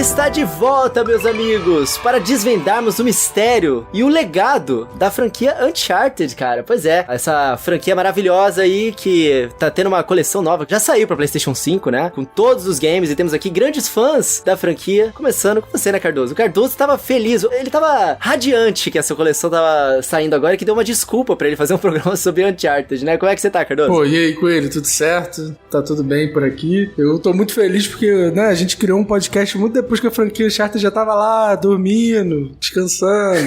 está de volta, meus amigos, para desvendarmos o mistério e o legado da franquia Uncharted, cara. Pois é, essa franquia maravilhosa aí que tá tendo uma coleção nova, já saiu pra PlayStation 5, né? Com todos os games, e temos aqui grandes fãs da franquia. Começando com você, né, Cardoso? O Cardoso tava feliz, ele tava radiante que essa coleção tava saindo agora, que deu uma desculpa pra ele fazer um programa sobre Uncharted, né? Como é que você tá, Cardoso? Pô, e aí, Coelho, tudo certo? Tá tudo bem por aqui? Eu tô muito feliz porque, né, a gente criou um podcast muito depois que a franquia Uncharted já tava lá, dormindo, descansando,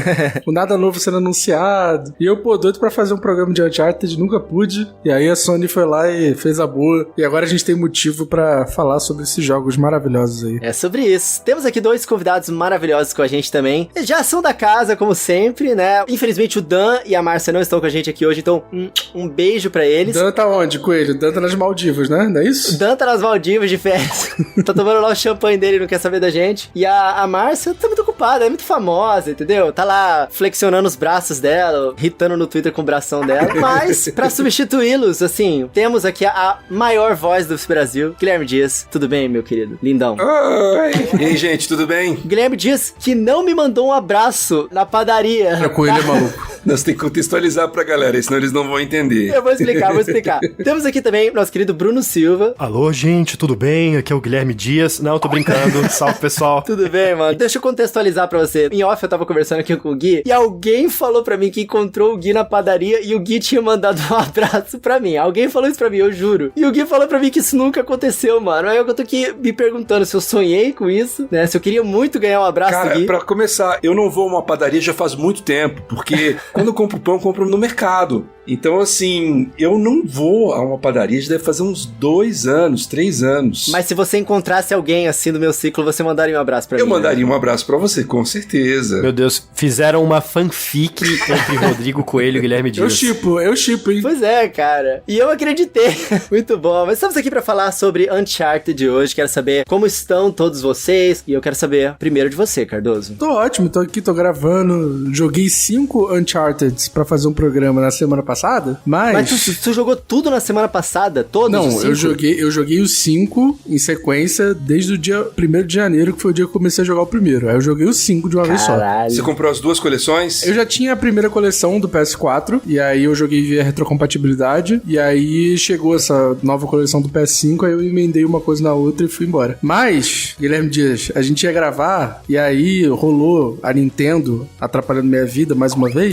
com nada novo sendo anunciado. E eu, pô, doido pra fazer um programa de Uncharted, nunca pude. E aí a Sony foi lá e fez a boa. E agora a gente tem motivo pra falar sobre esses jogos maravilhosos aí. É sobre isso. Temos aqui dois convidados maravilhosos com a gente também. Já são da casa, como sempre, né? Infelizmente o Dan e a Márcia não estão com a gente aqui hoje, então um beijo pra eles. Dan tá onde, Coelho? Dan tá nas Maldivas, né? Não é isso? O Dan tá nas Maldivas de férias. Tá tomando lá o champanhe dele, não quer saber da gente. E a Márcia tá muito ocupada, é muito famosa, entendeu? Tá lá flexionando os braços dela, irritando no Twitter com o bração dela. Mas, pra substituí-los, assim, temos aqui a maior voz do Brasil, Guilherme Dias. Tudo bem, meu querido? Lindão. Oi! E aí, gente, tudo bem? Guilherme Dias, que não me mandou um abraço na padaria. O Coelho é maluco. Nós temos que contextualizar pra galera, senão eles não vão entender. Eu vou explicar. Temos aqui também nosso querido Bruno Silva. Alô, gente, tudo bem? Aqui é o Guilherme Dias. Não, tô brincando. Salve, pessoal. Tudo bem, mano? Deixa eu contextualizar pra você. Em off, eu tava conversando aqui com o Gui e alguém falou pra mim que encontrou o Gui na padaria e o Gui tinha mandado um abraço pra mim. Alguém falou isso pra mim, eu juro. E o Gui falou pra mim que isso nunca aconteceu, mano. Aí eu tô aqui me perguntando se eu sonhei com isso, né? Se eu queria muito ganhar um abraço do Gui. Pra começar, eu não vou a uma padaria já faz muito tempo, porque quando eu compro pão, eu compro no mercado. Então, assim, eu não vou a uma padaria, já deve fazer uns 2 anos, 3 anos. Mas se você encontrasse alguém assim no meu ciclo, você mandaria um abraço pra mim? Eu mandaria um abraço pra você, com certeza. Meu Deus, fizeram uma fanfic entre Rodrigo Coelho e Guilherme Dias. Eu shippo, hein? Pois é, cara. E eu acreditei. Muito bom. Mas estamos aqui pra falar sobre Uncharted hoje. Quero saber como estão todos vocês. E eu quero saber primeiro de você, Cardoso. Tô ótimo, tô aqui, tô gravando. Joguei 5 Uncharted pra fazer um programa na semana passada, mas tu jogou tudo na semana passada? Todos? Não, eu joguei os 5 em sequência desde o dia 1º de janeiro, que foi o dia que eu comecei a jogar o primeiro. Aí eu joguei os 5 de uma vez só. Você comprou as 2 coleções? Eu já tinha a primeira coleção do PS4, e aí eu joguei via retrocompatibilidade, e aí chegou essa nova coleção do PS5, aí eu emendei uma coisa na outra e fui embora. Mas, Guilherme Dias, a gente ia gravar, e aí rolou a Nintendo atrapalhando minha vida mais uma vez.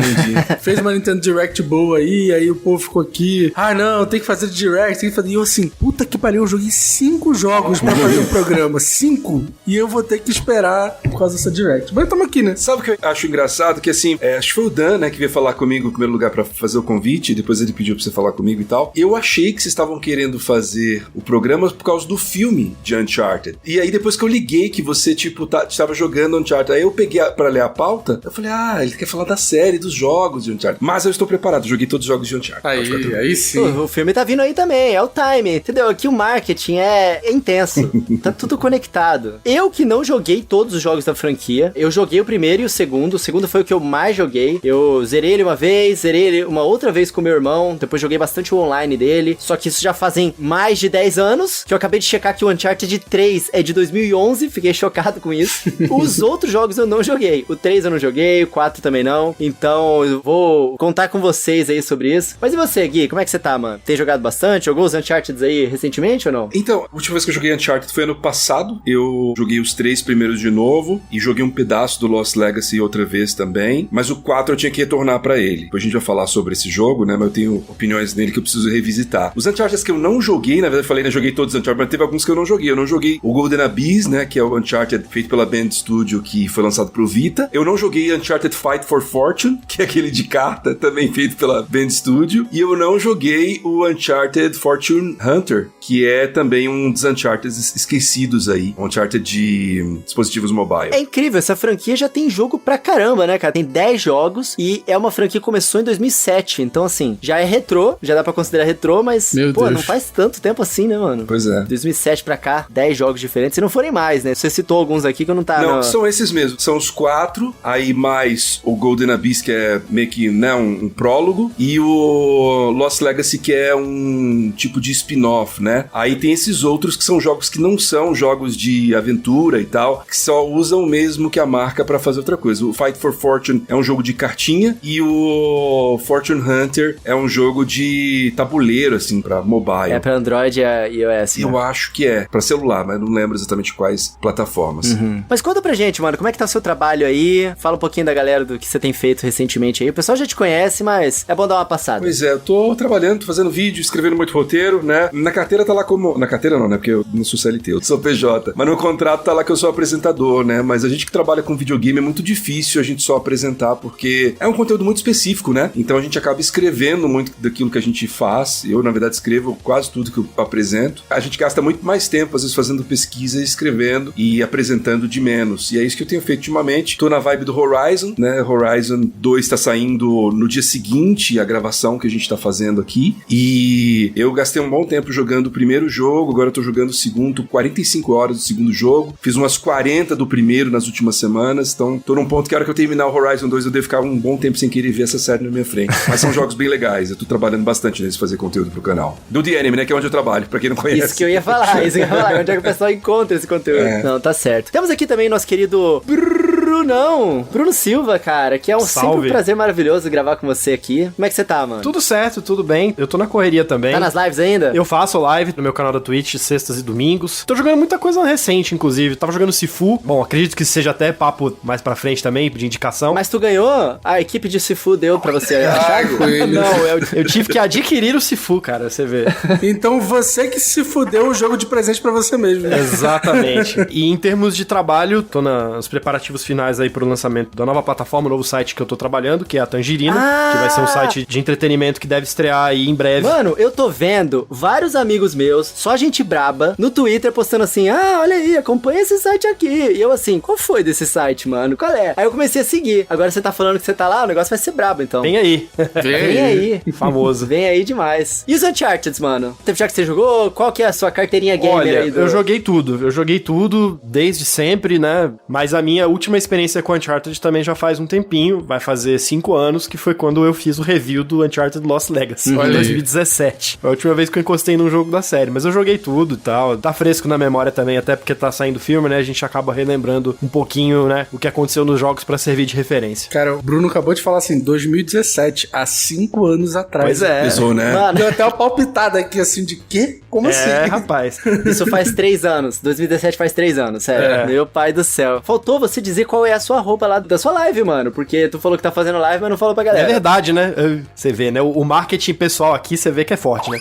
Fez uma Nintendo Direct boa aí o povo ficou aqui, não, tem que fazer Direct, tem que fazer, e eu assim, puta que pariu, eu joguei 5 jogos pra fazer o programa, 5, e eu vou ter que esperar por causa dessa Direct. Mas tamo aqui, né? Sabe o que eu acho engraçado? Que assim, acho que foi o Dan, né, que veio falar comigo em primeiro lugar pra fazer o convite, e depois ele pediu pra você falar comigo e tal. Eu achei que vocês estavam querendo fazer o programa por causa do filme de Uncharted. E aí depois que eu liguei que você, tipo, estava jogando Uncharted, aí eu peguei pra ler a pauta, eu falei, ele quer falar da série, dos jogos de Uncharted. Mas eu estou preparado, joguei todos os jogos de Uncharted. Aí sim. O filme tá vindo aí também, é o time, entendeu? Aqui o marketing é intenso, tá tudo conectado. Eu que não joguei todos os jogos da franquia, eu joguei o primeiro e o segundo foi o que eu mais joguei. Eu zerei ele uma vez, zerei ele uma outra vez com meu irmão, depois joguei bastante o online dele, só que isso já fazem mais de 10 anos, que eu acabei de checar que o Uncharted 3 é de 2011, fiquei chocado com isso. Os outros jogos eu não joguei, o 3 eu não joguei, o 4 também não, então eu vou contar com vocês aí sobre isso. Mas e você, Gui? Como é que você tá, mano? Tem jogado bastante? Jogou os Uncharted aí recentemente ou não? Então, a última vez que eu joguei Uncharted foi ano passado. Eu joguei os 3 primeiros de novo e joguei um pedaço do Lost Legacy outra vez também. Mas o 4 eu tinha que retornar pra ele. Depois a gente vai falar sobre esse jogo, né? Mas eu tenho opiniões nele que eu preciso revisitar. Os Uncharted que eu não joguei, na verdade eu falei, né? Joguei todos os Uncharted, mas teve alguns que eu não joguei. Eu não joguei o Golden Abyss, né? Que é o Uncharted feito pela Band Studio, que foi lançado pro Vita. Eu não joguei Uncharted Fight for Fortune, que é aquele de carta, também feito pela Band Studio. E eu não joguei o Uncharted Fortune Hunter, que é também um dos Uncharted esquecidos aí. Um Uncharted de dispositivos mobile. É incrível, essa franquia já tem jogo pra caramba, né, cara? Tem 10 jogos e é uma franquia que começou em 2007. Então, assim, já é retrô, já dá pra considerar retrô, mas, não faz tanto tempo assim, né, mano? Pois é. 2007 pra cá, 10 jogos diferentes. Se não forem mais, né? Você citou alguns aqui que eu não tá... Não, são esses mesmos. São os 4, aí mais o Golden Abyss, que é meio que, né, um prólogo, e e o Lost Legacy, que é um tipo de spin-off, né? Aí tem esses outros que são jogos que não são jogos de aventura e tal, que só usam mesmo que a marca pra fazer outra coisa. O Fight for Fortune é um jogo de cartinha e o Fortune Hunter é um jogo de tabuleiro, assim, pra mobile. É pra Android e iOS, né? Eu acho que é. Pra celular, mas não lembro exatamente quais plataformas. Mas conta pra gente, mano, como é que tá o seu trabalho aí? Fala um pouquinho da galera do que você tem feito recentemente aí. O pessoal já te conhece, mas é bom dar uma passada. Pois é, eu tô trabalhando, tô fazendo vídeo, escrevendo muito roteiro, né? Na carteira tá lá como... Na carteira não, né? Porque eu não sou CLT, eu sou PJ. Mas no contrato tá lá que eu sou apresentador, né? Mas a gente que trabalha com videogame é muito difícil a gente só apresentar, porque é um conteúdo muito específico, né? Então a gente acaba escrevendo muito daquilo que a gente faz. Eu, na verdade, escrevo quase tudo que eu apresento. A gente gasta muito mais tempo, às vezes, fazendo pesquisa, escrevendo e apresentando de menos. E é isso que eu tenho feito ultimamente. Tô na vibe do Horizon, né? Horizon 2 tá saindo no dia seguinte a gravação que a gente tá fazendo aqui. E eu gastei um bom tempo jogando o primeiro jogo, agora eu tô jogando o segundo, 45 horas do segundo jogo. Fiz umas 40 do primeiro nas últimas semanas, então tô num ponto que a hora que eu terminar o Horizon 2 eu devo ficar um bom tempo sem querer ver essa série na minha frente. Mas são jogos bem legais, eu tô trabalhando bastante nesse fazer conteúdo pro canal. Do The Anime, né, que é onde eu trabalho, pra quem não conhece. Isso que eu ia falar, onde é que o pessoal encontra esse conteúdo. Não, tá certo. Temos aqui também nosso querido Bruno Silva, cara, que é sempre um prazer maravilhoso gravar com você aqui. Como é que você tá, mano? Tudo certo, tudo bem. Eu tô na correria também. Tá nas lives ainda? Eu faço live no meu canal da Twitch, sextas e domingos. Tô jogando muita coisa recente, inclusive. Tava jogando Sifu. Bom, acredito que seja até papo mais pra frente também, de indicação. Mas tu ganhou? A equipe de Sifu deu pra você achar? Não, eu tive que adquirir o Sifu, cara, você vê. Então você que se fudeu o jogo de presente pra você mesmo. Né? Exatamente. E em termos de trabalho, tô nos preparativos finais aí pro lançamento da nova plataforma, o novo site que eu tô trabalhando, que é a Tangerina, que vai ser um site de entretenimento que deve estrear aí em breve. Mano, eu tô vendo vários amigos meus, só gente braba, no Twitter postando assim, olha aí, acompanha esse site aqui. E eu assim, qual foi desse site, mano? Qual é? Aí eu comecei a seguir. Agora você tá falando que você tá lá, o negócio vai ser brabo, então. Vem aí. Vem aí. Famoso. Vem aí demais. E os Uncharted, mano? Já que você jogou, qual que é a sua carteirinha gamer? Olha, aí eu joguei tudo desde sempre, né? Mas a minha última experiência com Uncharted também já faz um tempinho, vai fazer 5 anos, que foi quando eu fiz o review do Uncharted Lost Legacy, em 2017. Foi a última vez que eu encostei num jogo da série, mas eu joguei tudo e tal, tá fresco na memória também, até porque tá saindo filme, né? A gente acaba relembrando um pouquinho, né, o que aconteceu nos jogos pra servir de referência. Cara, o Bruno acabou de falar assim, 2017, há 5 anos atrás. Pois é. Pensou, né? Mano, Deu até uma palpitada aqui, assim, de quê? Como assim? É, rapaz. isso faz 3 anos. 2017 faz 3 anos, sério. É. Meu pai do céu. Faltou você dizer qual é a sua roupa lá da sua live, mano. Porque tu falou que tá fazendo live, mas não falou pra galera. É verdade, né? Você vê, né? O marketing pessoal aqui, você vê que é forte, né?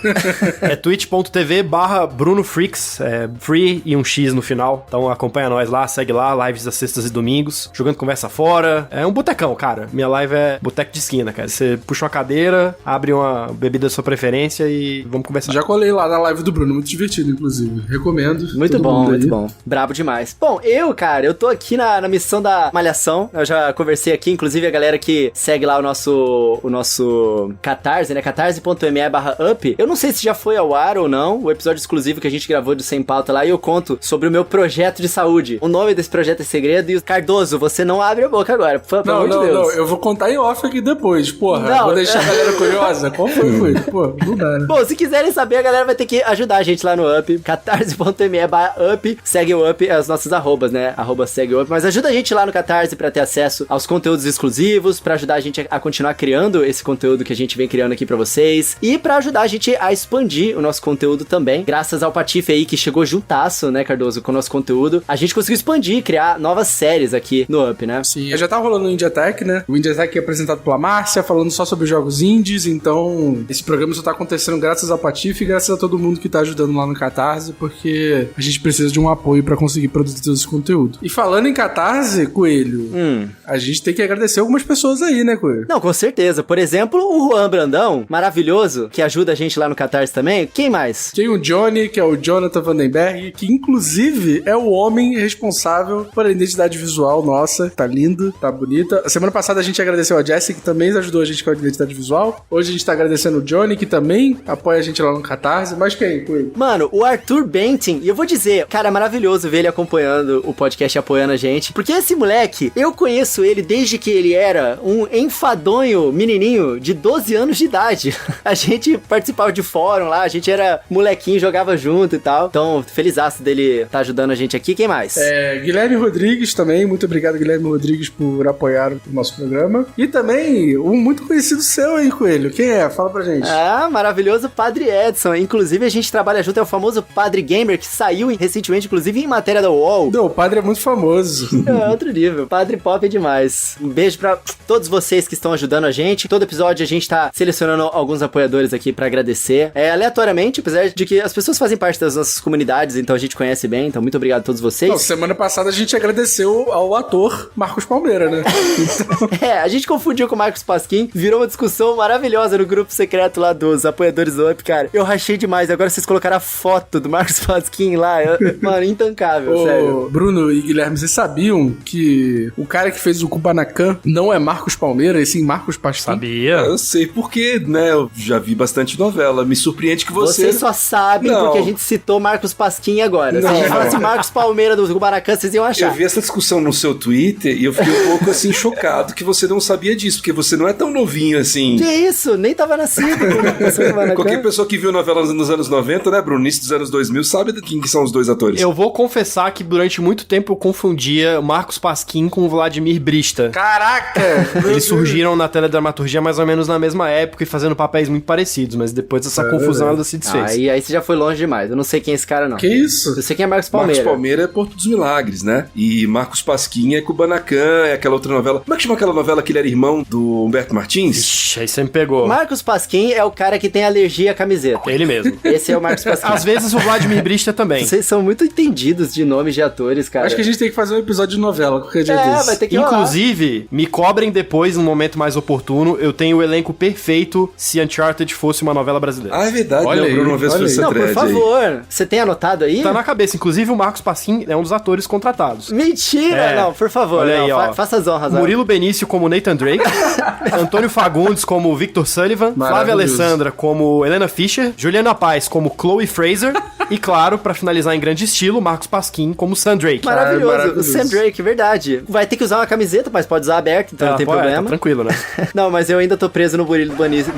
É twitch.tv/BrunoFreaks, free e um X no final. Então acompanha nós lá, segue lá, lives das sextas e domingos, jogando conversa fora. É um botecão, cara. Minha live é boteco de esquina, cara. Você puxa uma cadeira, abre uma bebida da sua preferência e vamos conversar. Já colei lá na live do Bruno, muito divertido, inclusive. Recomendo. Muito bom, muito bom. Brabo demais. Bom, eu tô aqui na missão da Malhação. Eu já conversei aqui, inclusive a galera que segue lá o nosso Catarse, né? catarse.me/up. Eu não sei se já foi ao ar ou não, o episódio exclusivo que a gente gravou de Sem Pauta lá, e eu conto sobre o meu projeto de saúde. O nome desse projeto é segredo, e Cardoso, você não abre a boca agora, pelo amor de Deus. Não, eu vou contar em off aqui depois, porra. Não, vou deixar a galera curiosa. Qual foi? Pô, não dá, né? Bom, se quiserem saber, a galera vai ter que ajudar a gente lá no Up, catarse.me/up. Segue o Up, as nossas arrobas, né? @segue o Up. Mas ajuda a gente lá no Catarse pra ter acesso aos conteúdos exclusivos, pra ajudar a gente a continuar criando esse conteúdo que a gente vem criando aqui pra vocês, e pra ajudar a gente a expandir o nosso conteúdo também. Graças ao Patife aí, que chegou juntasso, né, Cardoso, com o nosso conteúdo, a gente conseguiu expandir, criar novas séries aqui no Up, né? Sim, já tá rolando o Indie Tech, né? O Indie Tech é apresentado pela Márcia, falando só sobre jogos indies, então esse programa só tá acontecendo graças ao Patife e graças a todo mundo que tá ajudando lá no Catarse, porque a gente precisa de um apoio pra conseguir produzir todo esse conteúdo. E falando em Catarse, Coelho, a gente tem que agradecer algumas pessoas aí, né, Coelho? Não, com certeza. Por exemplo, o Juan Brandão, maravilhoso, que ajuda a gente lá no Catarse também. Quem mais? Tem o Johnny, que é o Jonathan Vandenberg, que inclusive é o homem responsável por a identidade visual nossa. Tá lindo, tá bonita. A semana passada a gente agradeceu a Jessie, que também ajudou a gente com a identidade visual. Hoje a gente tá agradecendo o Johnny, que também apoia a gente lá no Catarse. Mas quem, Coelho? Mano, o Arthur Bentin, e eu vou dizer, cara, é maravilhoso ver ele acompanhando o podcast e apoiando a gente, porque esse moleque, eu conheço ele desde que ele era um enfadonho menininho de 12 anos de idade. A gente participava de fórum lá, a gente era molequinho, jogava junto e tal. Então, felizaço dele tá ajudando a gente aqui. Quem mais? Guilherme Rodrigues também. Muito obrigado, Guilherme Rodrigues, por apoiar o nosso programa. E também um muito conhecido seu aí, Coelho. Quem é? Fala pra gente. Maravilhoso Padre Edson. Inclusive, a gente trabalha junto, é o famoso Padre Gamer, que saiu recentemente, inclusive, em matéria da UOL. Não, o Padre é muito famoso. É outro nível. Padre Pop é demais. Um beijo pra todos vocês que estão ajudando a gente. Todo episódio a gente tá selecionando alguns apoiadores aqui pra agradecer. Aleatoriamente, apesar de que as pessoas fazem parte das nossas comunidades, então a gente conhece bem. Então, muito obrigado a todos vocês. Não, semana passada a gente agradeceu ao ator Marcos Palmeira, né? Então... a gente confundiu com o Marcos Pasquim. Virou uma discussão maravilhosa no grupo secreto lá dos apoiadores do Up, cara. Eu rachei demais. Agora vocês colocaram a foto do Marcos Pasquim lá. Mano, intancável, sério. Bruno e Guilherme, vocês sabiam que o cara que fez o Kubanacan não é Marcos Palmeira, e sim Marcos Pasquim? Sabia. Eu sei porque, né? Eu já vi bastante novela. Me surpreende que você... Vocês só sabem porque a gente citou Marcos Pasquim agora. Se a gente falasse Marcos Palmeira do Kubanacan, vocês iam achar. Eu vi essa discussão no seu Twitter e eu fiquei um pouco, assim, chocado que você não sabia disso, porque você não é tão novinho, assim. Que isso? Nem tava nascido. Qualquer pessoa que viu novela nos anos 90, né, Bruno? Início dos anos 2000, sabe quem que são os dois atores. Eu vou confessar que durante muito tempo eu confundia Marcos Pasquim com o Vladimir Brista. Caraca! Eles surgiram na teledramaturgia mais ou menos na mesma época e fazendo papéis muito parecidos, mas depois essa confusão ela se desfez. Aí você já foi longe demais. Eu não sei quem é esse cara, não. Que isso? Eu sei quem é Marcos Palmeira. Marcos Palmeira é Porto dos Milagres, né? E Marcos Pasquim é Kubanacan, é aquela outra novela. Como é que chama aquela novela que ele era irmão do Humberto Martins? Ixi, aí você me pegou. Marcos Pasquim é o cara que tem alergia à camiseta. Ele mesmo. Esse é o Marcos Pasquim. Às vezes o Vladimir Brista também. Vocês são muito entendidos de nomes de atores, cara. Acho que a gente tem que fazer um episódio de novela qualquer dia desse. Vai ter que Inclusive, me cobrem depois, num momento mais oportuno, eu tenho o elenco perfeito se Uncharted fosse uma novela brasileira. Ah, é verdade. Olha Bruno uma vez fez essa Não, por thread favor. Você tem anotado aí? Tá na cabeça. Inclusive, o Marcos Pasquim é um dos atores contratados. Mentira! Não, por favor. Olha não, aí, ó. Faça as honras. Murilo Benício como Nathan Drake, Antônio Fagundes como Victor Sullivan, Flávia Alessandra como Helena Fischer, Juliana Paz como Chloe Fraser e, claro, pra finalizar em grande estilo, Marcos Pasquim como Sam Drake. Maravilhoso. O Sam Drake, verdade. Vai ter que usar uma camiseta, mas pode usar aberta, então não tem problema. Tá tranquilo, né? Não, mas eu ainda tô preso no Murilo Benício,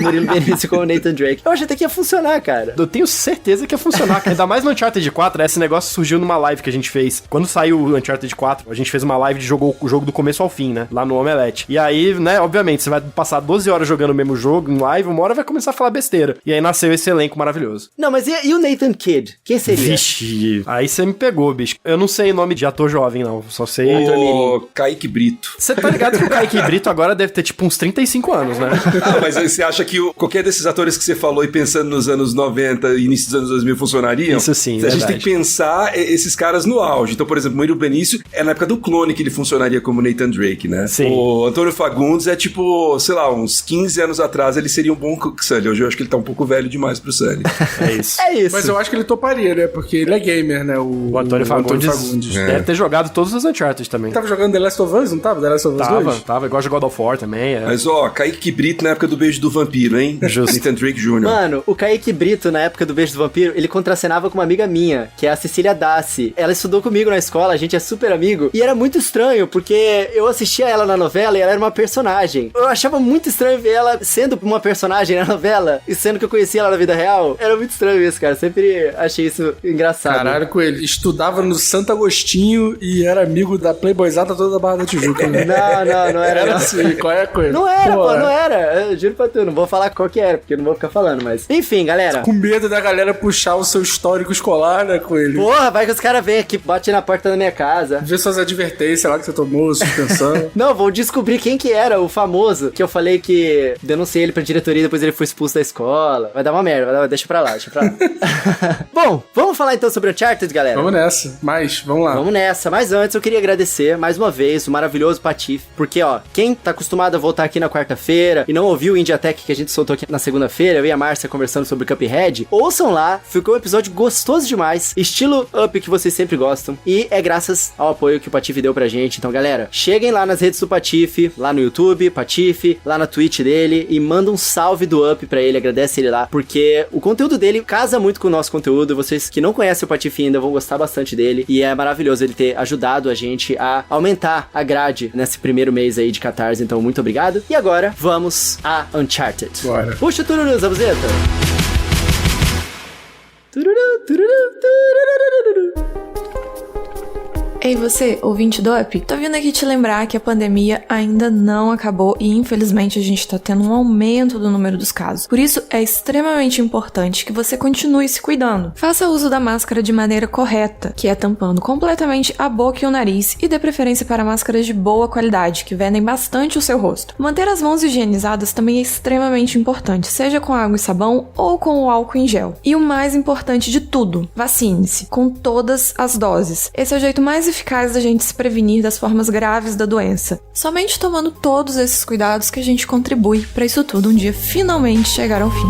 Murilo Benício como Nathan Drake. Eu achei até que ia funcionar, cara. Eu tenho certeza que ia funcionar. Ainda mais no Uncharted 4, esse negócio surgiu numa live que a gente fez. Quando saiu o Uncharted 4, a gente fez uma live de jogou o jogo do começo ao fim, né? Lá no Omelete. E aí, né, obviamente, você vai passar 12 horas jogando o mesmo jogo em live, uma hora vai começar a falar besteira. E aí nasceu esse elenco maravilhoso. Não, mas e o Nathan Kidd? Quem seria? Vixe, aí você me pegou, bicho. Eu não sei nome de ator jovem, não. Só sei... O Kaique Brito. Você tá ligado que o Kaique Brito agora deve ter, tipo, uns 35 anos, né? Mas aí você acha que qualquer desses atores que você falou e pensando nos anos 90 e início dos anos 2000 funcionariam? Isso sim, A verdade. gente tem que pensar esses caras no auge. Então, por exemplo, o Murilo Benício é na época do Clone que ele funcionaria como Nathan Drake, né? Sim. O Antônio Fagundes é tipo, sei lá, uns 15 anos atrás ele seria um bom Sully. Hoje eu acho que ele tá um pouco velho demais pro Sully. É isso. É isso. Mas eu acho que ele toparia, né? Porque ele é gamer, né? O Antônio Fagundes deve ter jogado todos os Uncharted também. Tava jogando The Last of Us, não tava? The Last of Us 2? Tava, igual de God of War também. Mas ó, Kaique Brito na época do Beijo do Vampiro, hein? Justo. Nathan Drake Jr. Mano, o Kaique Brito, na época do Beijo do Vampiro, ele contracenava com uma amiga minha, que é a Cecília Dassi. Ela estudou comigo na escola, a gente é super amigo. E era muito estranho, porque eu assistia ela na novela e ela era uma personagem. Eu achava muito estranho ver ela sendo uma personagem na novela, e sendo que eu conhecia ela na vida real. Era muito estranho isso, cara. Sempre achei isso engraçado. Caralho, Coelho. Estudava no Santo Agostinho e era amigo da playboyzada toda da Barra da Tijuca. Né? Não era. Era assim, qual é a coisa? Não era, pô, não era. Eu juro pra tu, não vou falar qual que era, porque eu não vou ficar falando, mas... Enfim, galera. Com medo da galera puxar o seu histórico escolar, né, Coelho? Porra, vai que os caras vêm aqui, bate na porta da minha casa. Vê suas advertências lá que você tomou, suspensão. Não, vou descobrir quem que era o famoso, que eu falei que denunciei ele pra diretoria e depois ele foi expulso da escola. Vai dar uma merda, deixa pra lá. Bom, vamos falar então sobre o Uncharted, galera? Vamos nessa, vamos lá. Vamos nessa, mas antes eu queria agradecer mais uma vez o maravilhoso Patife, porque ó, quem tá acostumado a voltar aqui na quarta-feira e não ouviu o Indiatech que a gente soltou aqui na segunda-feira, eu e a Márcia conversando sobre Cuphead, ouçam lá, ficou um episódio gostoso demais, estilo Up que vocês sempre gostam, e é graças ao apoio que o Patife deu pra gente. Então galera, cheguem lá nas redes do Patife, lá no YouTube, Patife, lá na Twitch dele, e manda um salve do Up pra ele, agradece ele lá, porque o conteúdo dele casa muito com o nosso conteúdo. Vocês que não conhecem o Patife ainda vão gostar bastante dele. E é maravilhoso ele ter ajudado a gente a aumentar a grade nesse primeiro mês aí de Catarse. Então, muito obrigado. E agora, vamos a Uncharted. Bora. Puxa o tururu, Zabuzeta. Tururu, tururu, tururu. Ei você, ouvinte do Up, tô vindo aqui te lembrar que a pandemia ainda não acabou e infelizmente a gente tá tendo um aumento do número dos casos. Por isso é extremamente importante que você continue se cuidando. Faça uso da máscara de maneira correta, que é tampando completamente a boca e o nariz, e dê preferência para máscaras de boa qualidade, que vendem bastante o seu rosto. Manter as mãos higienizadas também é extremamente importante, seja com água e sabão ou com o álcool em gel. E o mais importante de tudo, vacine-se, com todas as doses. Esse é o jeito mais eficaz da gente se prevenir das formas graves da doença. Somente tomando todos esses cuidados que a gente contribui para isso tudo um dia finalmente chegar ao fim.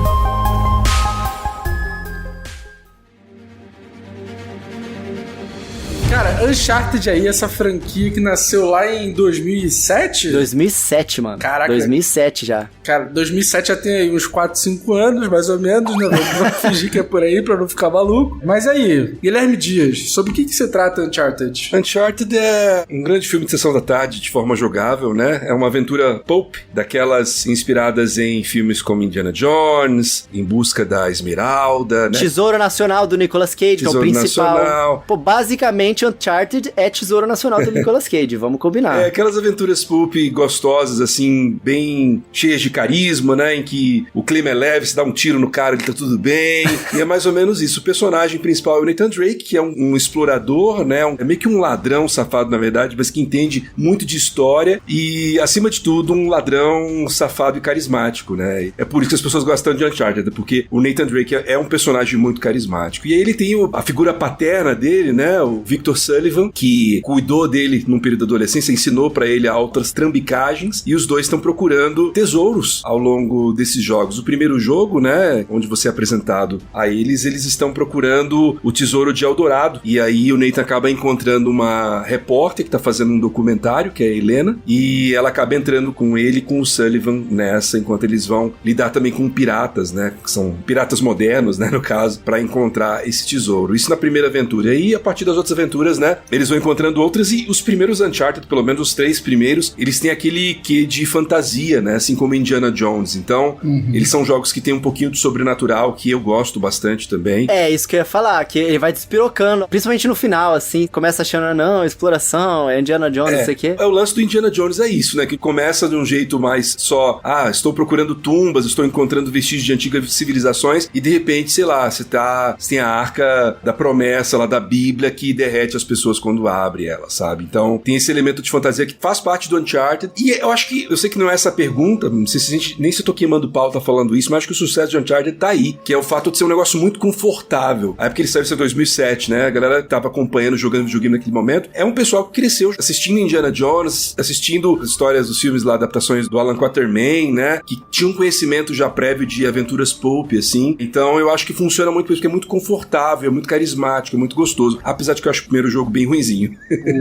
Cara, Uncharted aí, essa franquia que nasceu lá em 2007? 2007, mano. Caraca. 2007 já. Cara, 2007 já tem aí uns 4, 5 anos, mais ou menos, né? Vamos fingir que é por aí pra não ficar maluco. Mas aí, Guilherme Dias, sobre o que se trata Uncharted? Uncharted é um grande filme de sessão da tarde de forma jogável, né? É uma aventura pulp, daquelas inspiradas em filmes como Indiana Jones, Em Busca da Esmeralda, né? Tesouro Nacional do Nicolas Cage, Tesouro que é o principal. Nacional. Pô, basicamente Uncharted é Tesouro Nacional do Nicolas Cage, vamos combinar. É, aquelas aventuras pulp gostosas, assim, bem cheias de carisma, né? Em que o clima é leve, se dá um tiro no cara, ele tá tudo bem. E é mais ou menos isso. O personagem principal é o Nathan Drake, que é um explorador, né? É meio que um ladrão safado, na verdade, mas que entende muito de história e, acima de tudo, um ladrão safado e carismático, né? É por isso que as pessoas gostam de Uncharted, porque o Nathan Drake é um personagem muito carismático. E aí ele tem a figura paterna dele, né? O Victor Sullivan, que cuidou dele num período da adolescência, ensinou pra ele altas trambicagens, e os dois estão procurando tesouros ao longo desses jogos. O primeiro jogo, né, onde você é apresentado a eles estão procurando o tesouro de Eldorado, e aí o Nathan acaba encontrando uma repórter que tá fazendo um documentário, que é a Helena, e ela acaba entrando com ele e com o Sullivan nessa, enquanto eles vão lidar também com piratas, né, que são piratas modernos, né, no caso, pra encontrar esse tesouro. Isso na primeira aventura. E a partir das outras aventuras, né, eles vão encontrando outras, e os primeiros Uncharted, pelo menos os 3 primeiros, eles têm aquele quê de fantasia, né, assim como Indiana Jones. Então, eles são jogos que tem um pouquinho de sobrenatural, que eu gosto bastante também. É, isso que eu ia falar, que ele vai despirocando, principalmente no final, assim, começa achando, não, exploração, é Indiana Jones, não sei o quê. O lance do Indiana Jones é isso, né, que começa de um jeito mais só, estou procurando tumbas, estou encontrando vestígios de antigas civilizações, e de repente, sei lá, você tem a arca da promessa lá da Bíblia que derrete as pessoas quando abre ela, sabe? Então, tem esse elemento de fantasia que faz parte do Uncharted, e eu sei que não é essa a pergunta, não sei se a gente, nem se eu tô queimando pau tá falando isso, mas acho que o sucesso de Uncharted tá aí, que é o fato de ser um negócio muito confortável. A época que ele saiu, isso é 2007, né? A galera tava acompanhando, jogando videogame naquele momento. É um pessoal que cresceu assistindo Indiana Jones, assistindo as histórias dos filmes lá, adaptações do Alan Quatermain, né? Que tinha um conhecimento já prévio de aventuras pulp, assim. Então, eu acho que funciona muito porque é muito confortável, é muito carismático, é muito gostoso. Apesar de que eu acho o primeiro jogo bem ruinzinho.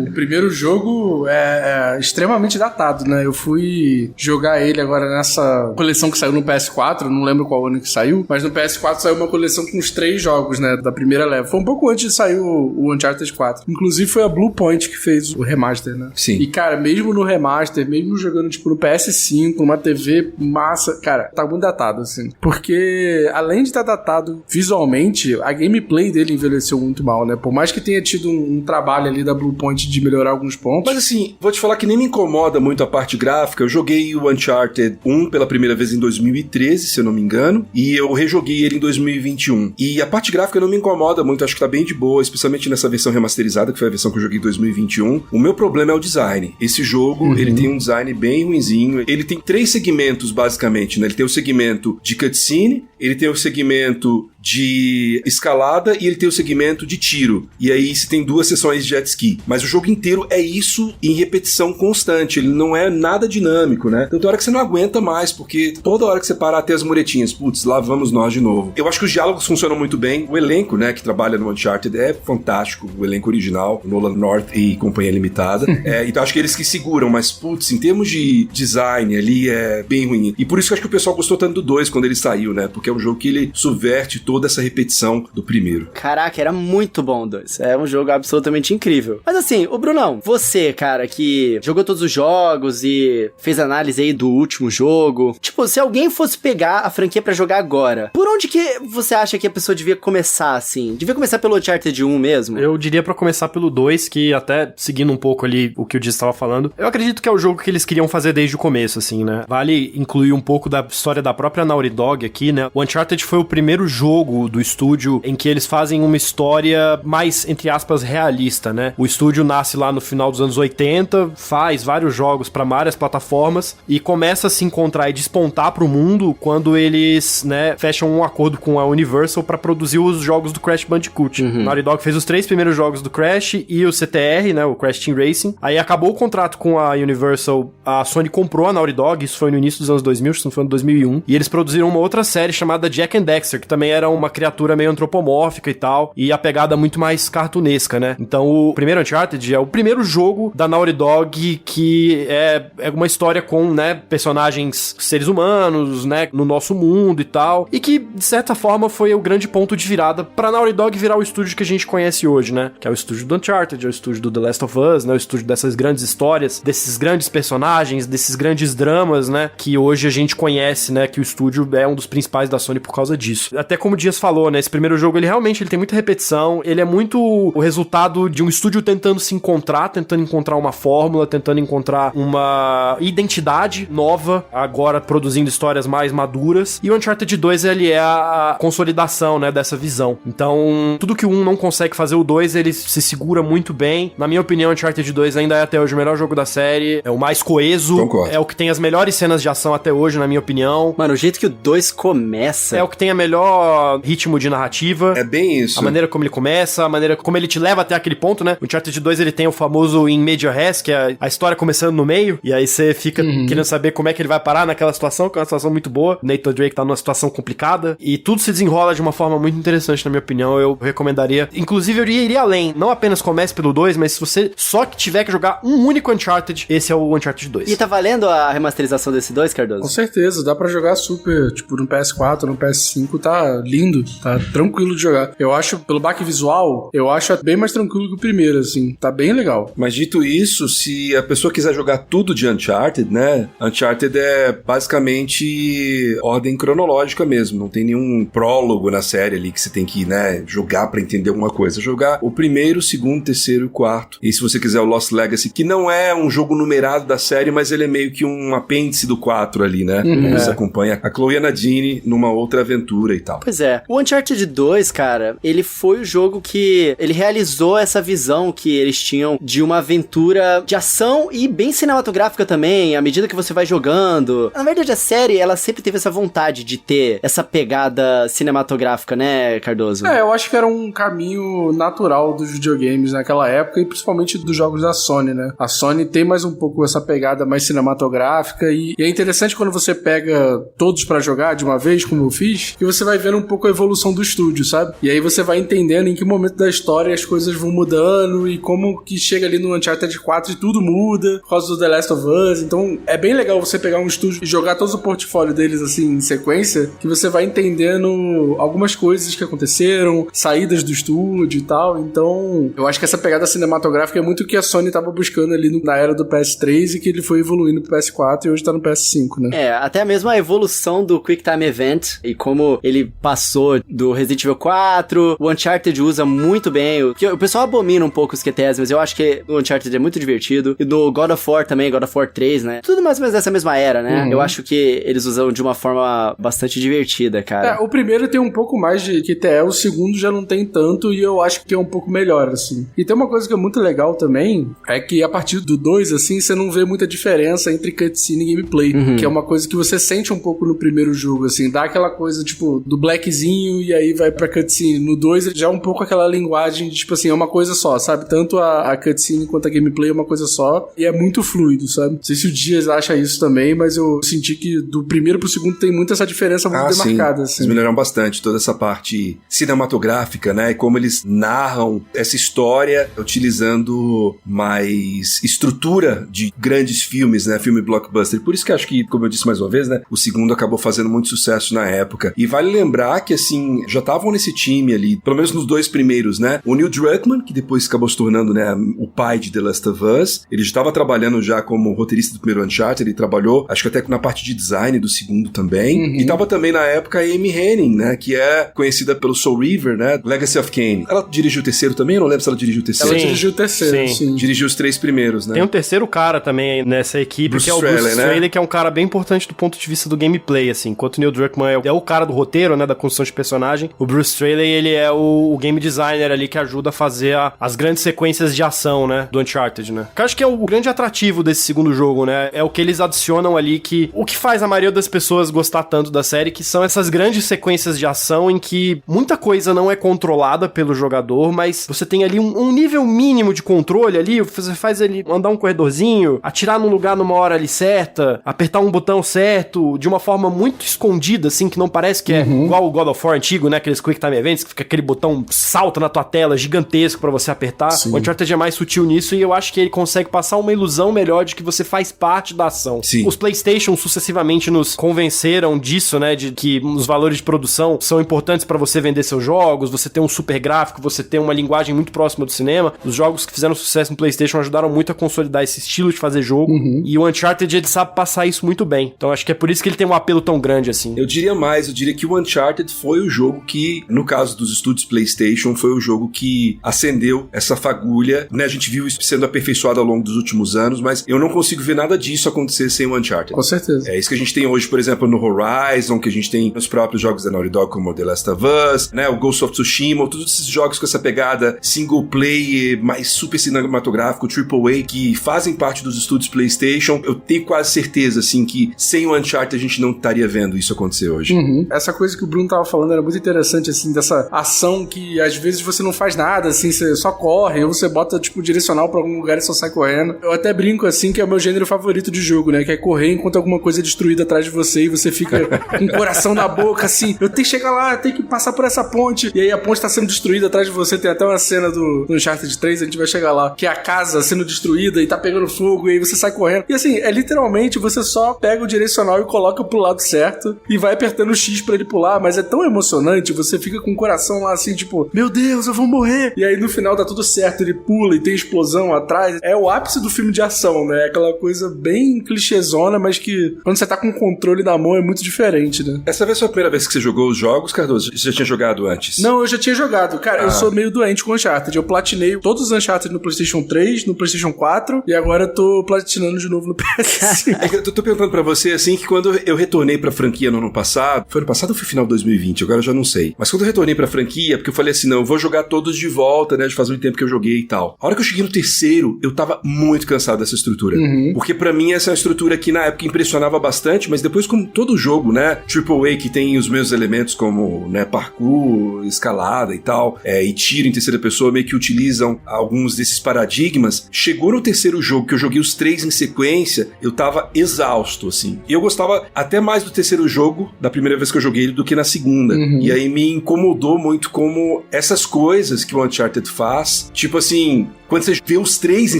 O primeiro jogo é extremamente datado, né? Eu fui jogar ele agora nessa coleção que saiu no PS4, não lembro qual ano que saiu, mas no PS4 saiu uma coleção com os 3 jogos, né? Da primeira leva. Foi um pouco antes de sair o Uncharted 4. Inclusive foi a Bluepoint que fez o remaster, né? Sim. E, cara, mesmo no remaster, mesmo jogando, tipo, no PS5, numa TV massa, cara, tá muito datado, assim. Porque, além de estar datado visualmente, a gameplay dele envelheceu muito mal, né? Por mais que tenha tido um trabalho ali da Bluepoint de melhorar alguns pontos. Mas assim, vou te falar que nem me incomoda muito a parte gráfica. Eu joguei o Uncharted 1 pela primeira vez em 2013, se eu não me engano, e eu rejoguei ele em 2021. E a parte gráfica não me incomoda muito, acho que tá bem de boa, especialmente nessa versão remasterizada, que foi a versão que eu joguei em 2021. O meu problema é o design. Esse jogo, ele tem um design bem ruinzinho. Ele tem 3 segmentos, basicamente, né? Ele tem o segmento de cutscene, ele tem o segmento de escalada e ele tem o segmento de tiro. E aí você tem 2 sessões de jet ski. Mas o jogo inteiro é isso em repetição constante. Ele não é nada dinâmico, né? Então tem hora que você não aguenta mais, porque toda hora que você para até as muretinhas, putz, lá vamos nós de novo. Eu acho que os diálogos funcionam muito bem. O elenco, né, que trabalha no Uncharted é fantástico. O elenco original, Nolan North e Companhia Limitada. Então acho que eles que seguram, mas putz, em termos de design ali é bem ruim. E por isso que eu acho que o pessoal gostou tanto do 2 quando ele saiu, né? Porque é um jogo que ele subverte toda essa repetição do primeiro. Caraca, era muito bom o 2. É um jogo absolutamente incrível. Mas assim, ô Brunão, você, cara, que jogou todos os jogos e fez análise aí do último jogo, tipo, se alguém fosse pegar a franquia pra jogar agora, por onde que você acha que a pessoa devia começar, assim? Devia começar pelo Uncharted 1 mesmo? Eu diria pra começar pelo 2, que até seguindo um pouco ali o que o Dias estava falando, eu acredito que é o jogo que eles queriam fazer desde o começo, assim, né? Vale incluir um pouco da história da própria Naughty Dog aqui, né? O Uncharted foi o primeiro jogo do estúdio em que eles fazem uma história mais, entre aspas, realista, né? O estúdio nasce lá no final dos anos 80, faz vários jogos pra várias plataformas e começa a se encontrar e despontar pro mundo quando eles, né, fecham um acordo com a Universal pra produzir os jogos do Crash Bandicoot. Naughty Dog fez os 3 primeiros jogos do Crash e o CTR, né, o Crash Team Racing. Aí acabou o contrato com a Universal, a Sony comprou a Naughty Dog, isso foi no início dos anos 2000, isso não foi no 2001, e eles produziram uma outra série chamada Jack and Dexter, que também era uma criatura meio antropomórfica e tal, e a pegada muito mais cartunesca, né? Então o primeiro Uncharted é o primeiro jogo da Naughty Dog que é uma história com, né, personagens seres humanos, né, no nosso mundo e tal, e que, de certa forma, foi o grande ponto de virada pra Naughty Dog virar o estúdio que a gente conhece hoje, né? Que é o estúdio do Uncharted, é o estúdio do The Last of Us, né? O estúdio dessas grandes histórias, desses grandes personagens, desses grandes dramas, né? Que hoje a gente conhece, né? Que o estúdio é um dos principais da Sony por causa disso. Até como o Dias falou, né? Esse primeiro jogo, ele realmente tem muita repetição, ele é muito o resultado de um estúdio tentando se encontrar, tentando encontrar uma fórmula, tentando encontrar uma identidade nova, agora produzindo histórias mais maduras. E o Uncharted 2, ele é a consolidação, né? Dessa visão. Então, tudo que o 1 não consegue fazer, o 2, ele se segura muito bem. Na minha opinião, o Uncharted 2 ainda é até hoje o melhor jogo da série, é o mais coeso, Concordo. é o que tem as melhores cenas de ação até hoje, na minha opinião. Mano, o jeito que o 2 começa... É o que tem a melhor ritmo de narrativa. É bem isso. A maneira como ele começa, a maneira como ele te leva até aquele ponto, né? O Uncharted 2, ele tem o famoso in media res, que é a história começando no meio, e aí você fica querendo saber como é que ele vai parar naquela situação, que é uma situação muito boa. Nathan Drake tá numa situação complicada, e tudo se desenrola de uma forma muito interessante, na minha opinião. Eu recomendaria. Inclusive, eu iria além. Não apenas comece pelo 2, mas se você só que tiver que jogar um único Uncharted, esse é o Uncharted 2. E tá valendo a remasterização desse 2, Cardoso? Com certeza, dá pra jogar super, tipo, no PS4, no PS5, tá lindo, tá tranquilo de jogar. Eu acho, pelo baque visual, eu acho bem mais tranquilo que o primeiro, assim, tá bem legal. Mas dito isso, se a pessoa quiser jogar tudo de Uncharted, né, Uncharted é basicamente ordem cronológica mesmo, não tem nenhum prólogo na série ali que você tem que, né, jogar pra entender alguma coisa. Jogar o primeiro, o segundo, o terceiro e o quarto. E se você quiser o Lost Legacy, que não é um jogo numerado da série, mas ele é meio que um apêndice do 4 ali, né? Você acompanha a Chloe e a Nadine numa outra aventura e tal. Pois é. O Uncharted 2, cara, ele foi o jogo que... ele realizou essa visão que eles tinham de uma aventura de ação e bem cinematográfica também, à medida que você vai jogando. Na verdade, a série, ela sempre teve essa vontade de ter essa pegada cinematográfica, né, Cardoso? É, eu acho que era um caminho natural dos videogames naquela época e principalmente dos jogos da Sony, né? A Sony tem mais um pouco essa pegada mais cinematográfica e é interessante quando você pega todos pra jogar de uma vez, como eu fiz, que você vai vendo um pouco a evolução do estúdio, sabe? E aí você vai entendendo em que momento da história as coisas vão mudando e como que chega ali no Uncharted 4 e tudo muda por causa do The Last of Us. Então é bem legal você pegar um estúdio e jogar todo o portfólio deles assim em sequência, que você vai entendendo algumas coisas que aconteceram, saídas do estúdio e tal. Então eu acho que essa pegada cinematográfica é muito o que a Sony tava buscando ali na era do PS3 e que ele foi evoluindo pro PS4 e hoje tá no PS5, né? É, até mesmo a evolução do Quick Time Event e como ele passou do Resident Evil 4, o Uncharted usa muito bem, o pessoal abomina um pouco os QTEs, mas eu acho que o Uncharted é muito divertido, e do God of War também, God of War 3, né? Tudo mais ou menos dessa mesma era, né? Eu acho que eles usam de uma forma bastante divertida, cara. É, o primeiro tem um pouco mais de QTE, o segundo já não tem tanto e eu acho que é um pouco melhor, assim. E tem uma coisa que é muito legal também, é que a partir do 2, assim, você não vê muita diferença entre cutscene e gameplay, que é uma coisa que você sente um pouco no primeiro jogo, assim, dá aquela coisa, tipo, do blackzinho e aí vai pra cutscene. No 2 já é um pouco aquela linguagem de, tipo assim, é uma coisa só, sabe? Tanto a cutscene quanto a gameplay é uma coisa só e é muito fluido, sabe? Não sei se o Dias acha isso também, mas eu senti que do primeiro pro segundo tem muito essa diferença muito demarcada, assim. Eles melhoraram bastante toda essa parte cinematográfica, né? E como eles narram essa história utilizando mais estrutura de grandes filmes, né? Filme blockbuster. Por isso que acho que, como eu disse mais uma vez, né? O segundo acabou fazendo muito sucesso na época. E vale lembrar que, assim, já estavam nesse time ali, pelo menos nos 2 primeiros, né? O Neil Druckmann, que depois acabou se tornando, né, o pai de The Last of Us. Ele estava trabalhando já como roteirista do primeiro Uncharted, ele trabalhou, acho que até na parte de design do segundo também. E tava também na época a Amy Hennig, né, que é conhecida pelo Soul River, né, Legacy of Kain. Ela dirigiu o terceiro também? Eu não lembro se ela dirigiu o terceiro. Ela dirigiu o terceiro, sim. Dirigiu os 3 primeiros, né? Tem um terceiro cara também nessa equipe, Bruce que é o Straley, Bruce Straley, que é um cara bem importante do ponto de vista do gameplay, assim. Enquanto o Neil Druckmann é o cara do roteiro, né, da construção de personagem, o Bruce Straley, ele é o game designer ali que ajuda a fazer as grandes sequências de ação, né, do Uncharted, né. Que eu acho que é o grande atrativo desse segundo jogo, né, é o que eles adicionam ali o que faz a maioria das pessoas gostar tanto da série, que são essas grandes sequências de ação em que muita coisa não é controlada pelo jogador, mas você tem ali um nível mínimo de controle ali, você faz ele andar um corredorzinho, atirar num lugar numa hora ali certa, apertar um botão certo, de uma forma muito escondida, assim, que não parece que é igual o God of War antigo, né, aqueles Quick Time Events, que fica aquele botão salta na tua tela, gigantesco pra você apertar. Sim. O Uncharted é mais sutil nisso e eu acho que ele consegue passar uma ilusão melhor de que você faz parte da ação. Sim. Os PlayStation sucessivamente nos convenceram disso, né, de que os valores de produção são importantes pra você vender seus jogos, você ter um super gráfico, você ter uma linguagem muito próxima do cinema. Os jogos que fizeram sucesso no PlayStation ajudaram muito a consolidar esse estilo de fazer jogo, e o Uncharted, ele sabe passar isso muito bem. Então acho que é por isso que ele tem um apelo tão grande assim. Eu diria mais, eu diria que o Uncharted foi o jogo que, no caso dos estúdios PlayStation, foi o jogo que acendeu essa fagulha, né? A gente viu isso sendo aperfeiçoado ao longo dos últimos anos, mas eu não consigo ver nada disso acontecer sem o Uncharted. Com certeza. É isso que a gente tem hoje, por exemplo, no Horizon, que a gente tem nos próprios jogos da Naughty Dog, como The Last of Us, né? O Ghost of Tsushima, todos esses jogos com essa pegada single player, mais super cinematográfico, AAA, que fazem parte dos estúdios PlayStation. Eu tenho quase certeza, assim, que sem o Uncharted a gente não estaria vendo isso acontecer hoje. Essa coisa que o Bruno tava falando era muito interessante, assim, dessa ação que às vezes você não faz nada, assim, você só corre, ou você bota, tipo, direcional pra algum lugar e só sai correndo. Eu até brinco, assim, que é o meu gênero favorito de jogo, né? Que é correr enquanto alguma coisa é destruída atrás de você e você fica com o coração na boca, assim, eu tenho que chegar lá, eu tenho que passar por essa ponte, e aí a ponte tá sendo destruída atrás de você. Tem até uma cena do Uncharted 3, a gente vai chegar lá, que é a casa sendo destruída e tá pegando fogo, e aí você sai correndo. E assim, é literalmente, você só pega o direcional e coloca pro lado certo e vai apertando o X pra ele pular, mas é tão emocionante, você fica com o coração lá assim, tipo, meu Deus, eu vou morrer. E aí no final tá tudo certo, ele pula e tem explosão atrás. É o ápice do filme de ação, né? É aquela coisa bem clichêzona, mas que quando você tá com o controle na mão é muito diferente, né? Essa vez foi a primeira vez que você jogou os jogos, Cardoso? Você já tinha jogado antes? Não, eu já tinha jogado. Cara, eu sou meio doente com Uncharted. Eu platinei todos os Uncharted no PlayStation 3, no PlayStation 4, e agora eu tô platinando de novo no PS5. Eu tô perguntando pra você, assim, que quando eu retornei pra franquia no ano passado, foi ano passado ou foi final de 2020? Agora eu já não sei. Mas quando eu retornei pra franquia, porque eu falei assim, não, eu vou jogar todos de volta, né, de faz muito tempo que eu joguei e tal. A hora que eu cheguei no terceiro, eu tava muito cansado dessa estrutura. Porque pra mim essa é uma estrutura que na época impressionava bastante, mas depois como todo jogo, né, AAA que tem os mesmos elementos como, né, parkour, escalada e tal, e tiro em terceira pessoa, meio que utilizam alguns desses paradigmas, chegou no terceiro jogo, que eu joguei os 3 em sequência, eu tava exausto, assim. E eu gostava até mais do terceiro jogo, da primeira vez que eu joguei ele, do que na segunda. E aí me incomodou muito como essas coisas que o Uncharted faz, tipo assim, quando você vê os 3 em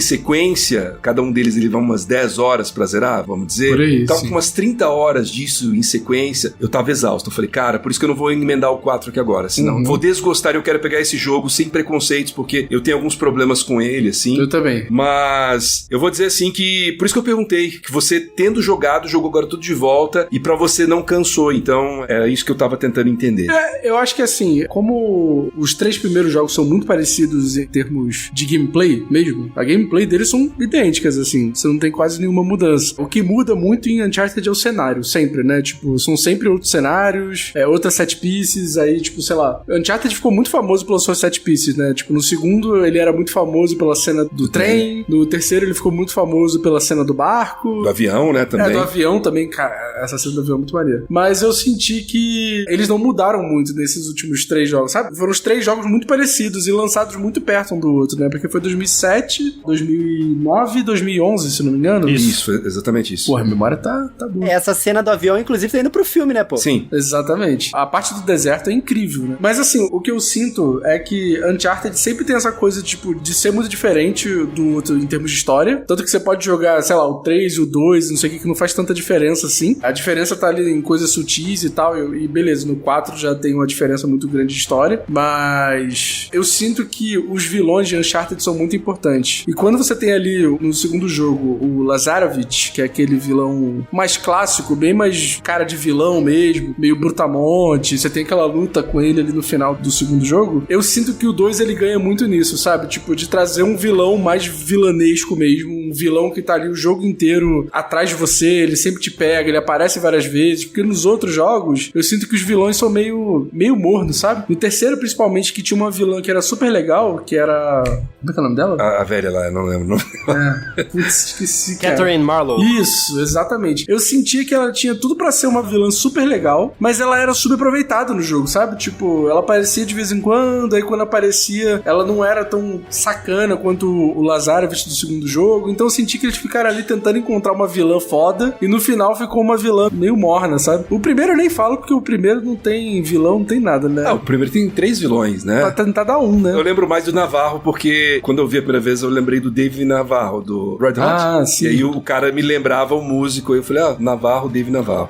sequência, cada um deles ele vai umas 10 horas pra zerar, vamos dizer. Por aí, tava sim. com umas 30 horas disso em sequência, eu tava exausto. Eu falei, cara, por isso que eu não vou emendar o 4 aqui agora, senão vou desgostar e eu quero pegar esse jogo sem preconceitos, porque eu tenho alguns problemas com ele, assim. Eu também. Mas eu vou dizer assim que, por isso que eu perguntei, que você tendo jogado, jogou agora tudo de volta, e pra você não cansou, então é isso que eu tava tentando entender. Eu acho que assim, como os 3 primeiros jogos são muito parecidos em termos de gameplay mesmo, a gameplay deles são idênticas, assim, você não tem quase nenhuma mudança. O que muda muito em Uncharted é o cenário, sempre, né? Tipo, são sempre outros cenários, outras set pieces, aí, tipo, sei lá. Uncharted ficou muito famoso pelas suas set pieces, né? Tipo, no segundo ele era muito famoso pela cena do trem, no terceiro ele ficou muito famoso pela cena do barco. Do avião, né, também. Do avião também, cara, essa cena do avião é muito maneira. Mas eu senti que eles não mudaram muito nesses últimos 3 jogos, sabe? Foram os 3 jogos muito parecidos e lançados muito perto um do outro, né? Porque foi 2007, 2009 e 2011, se não me engano. Isso, exatamente isso. Porra, a memória tá boa. Essa cena do avião, inclusive, tá indo pro filme, né, pô? Sim. Exatamente. A parte do deserto é incrível, né? Mas assim, o que eu sinto é que Uncharted sempre tem essa coisa, tipo, de ser muito diferente do outro em termos de história. Tanto que você pode jogar, sei lá, o 3 e o 2, não sei o que não faz tanta diferença assim. A diferença tá ali em coisas sutis e tal, e beleza. no 4 já tem uma diferença muito grande de história, mas eu sinto que os vilões de Uncharted são muito importantes. E quando você tem ali no segundo jogo o Lazarevich, que é aquele vilão mais clássico, bem mais cara de vilão mesmo, meio brutamonte, você tem aquela luta com ele ali no final do segundo jogo, eu sinto que o 2 ele ganha muito nisso, sabe? Tipo, de trazer um vilão mais vilanesco mesmo, um vilão que tá ali o jogo inteiro atrás de você, ele sempre te pega, ele aparece várias vezes, porque nos outros jogos eu sinto que os vilões são meio mornos, sabe? No terceiro, principalmente, que tinha uma vilã que era super legal, que era... Como é que é o nome dela? A velha lá, eu não lembro. Putz, esqueci, cara. Catherine Marlowe. Isso, exatamente. Eu sentia que ela tinha tudo pra ser uma vilã super legal, mas ela era subaproveitada no jogo, sabe? Tipo, ela aparecia de vez em quando, aí quando aparecia, ela não era tão sacana quanto o Lazarevich do segundo jogo, então eu senti que eles ficaram ali tentando encontrar uma vilã foda, e no final ficou uma vilã meio morna, sabe? O primeiro eu nem falo, porque o primeiro não tem vilão, não tem nada, né? O primeiro tem 3 vilões, né? Pra tentar dar um, né? Eu lembro mais do Navarro, porque quando eu vi a primeira vez, eu lembrei do Dave Navarro, do Red Hot. Ah, sim. E aí o cara me lembrava o músico, aí eu falei, Navarro, Dave Navarro.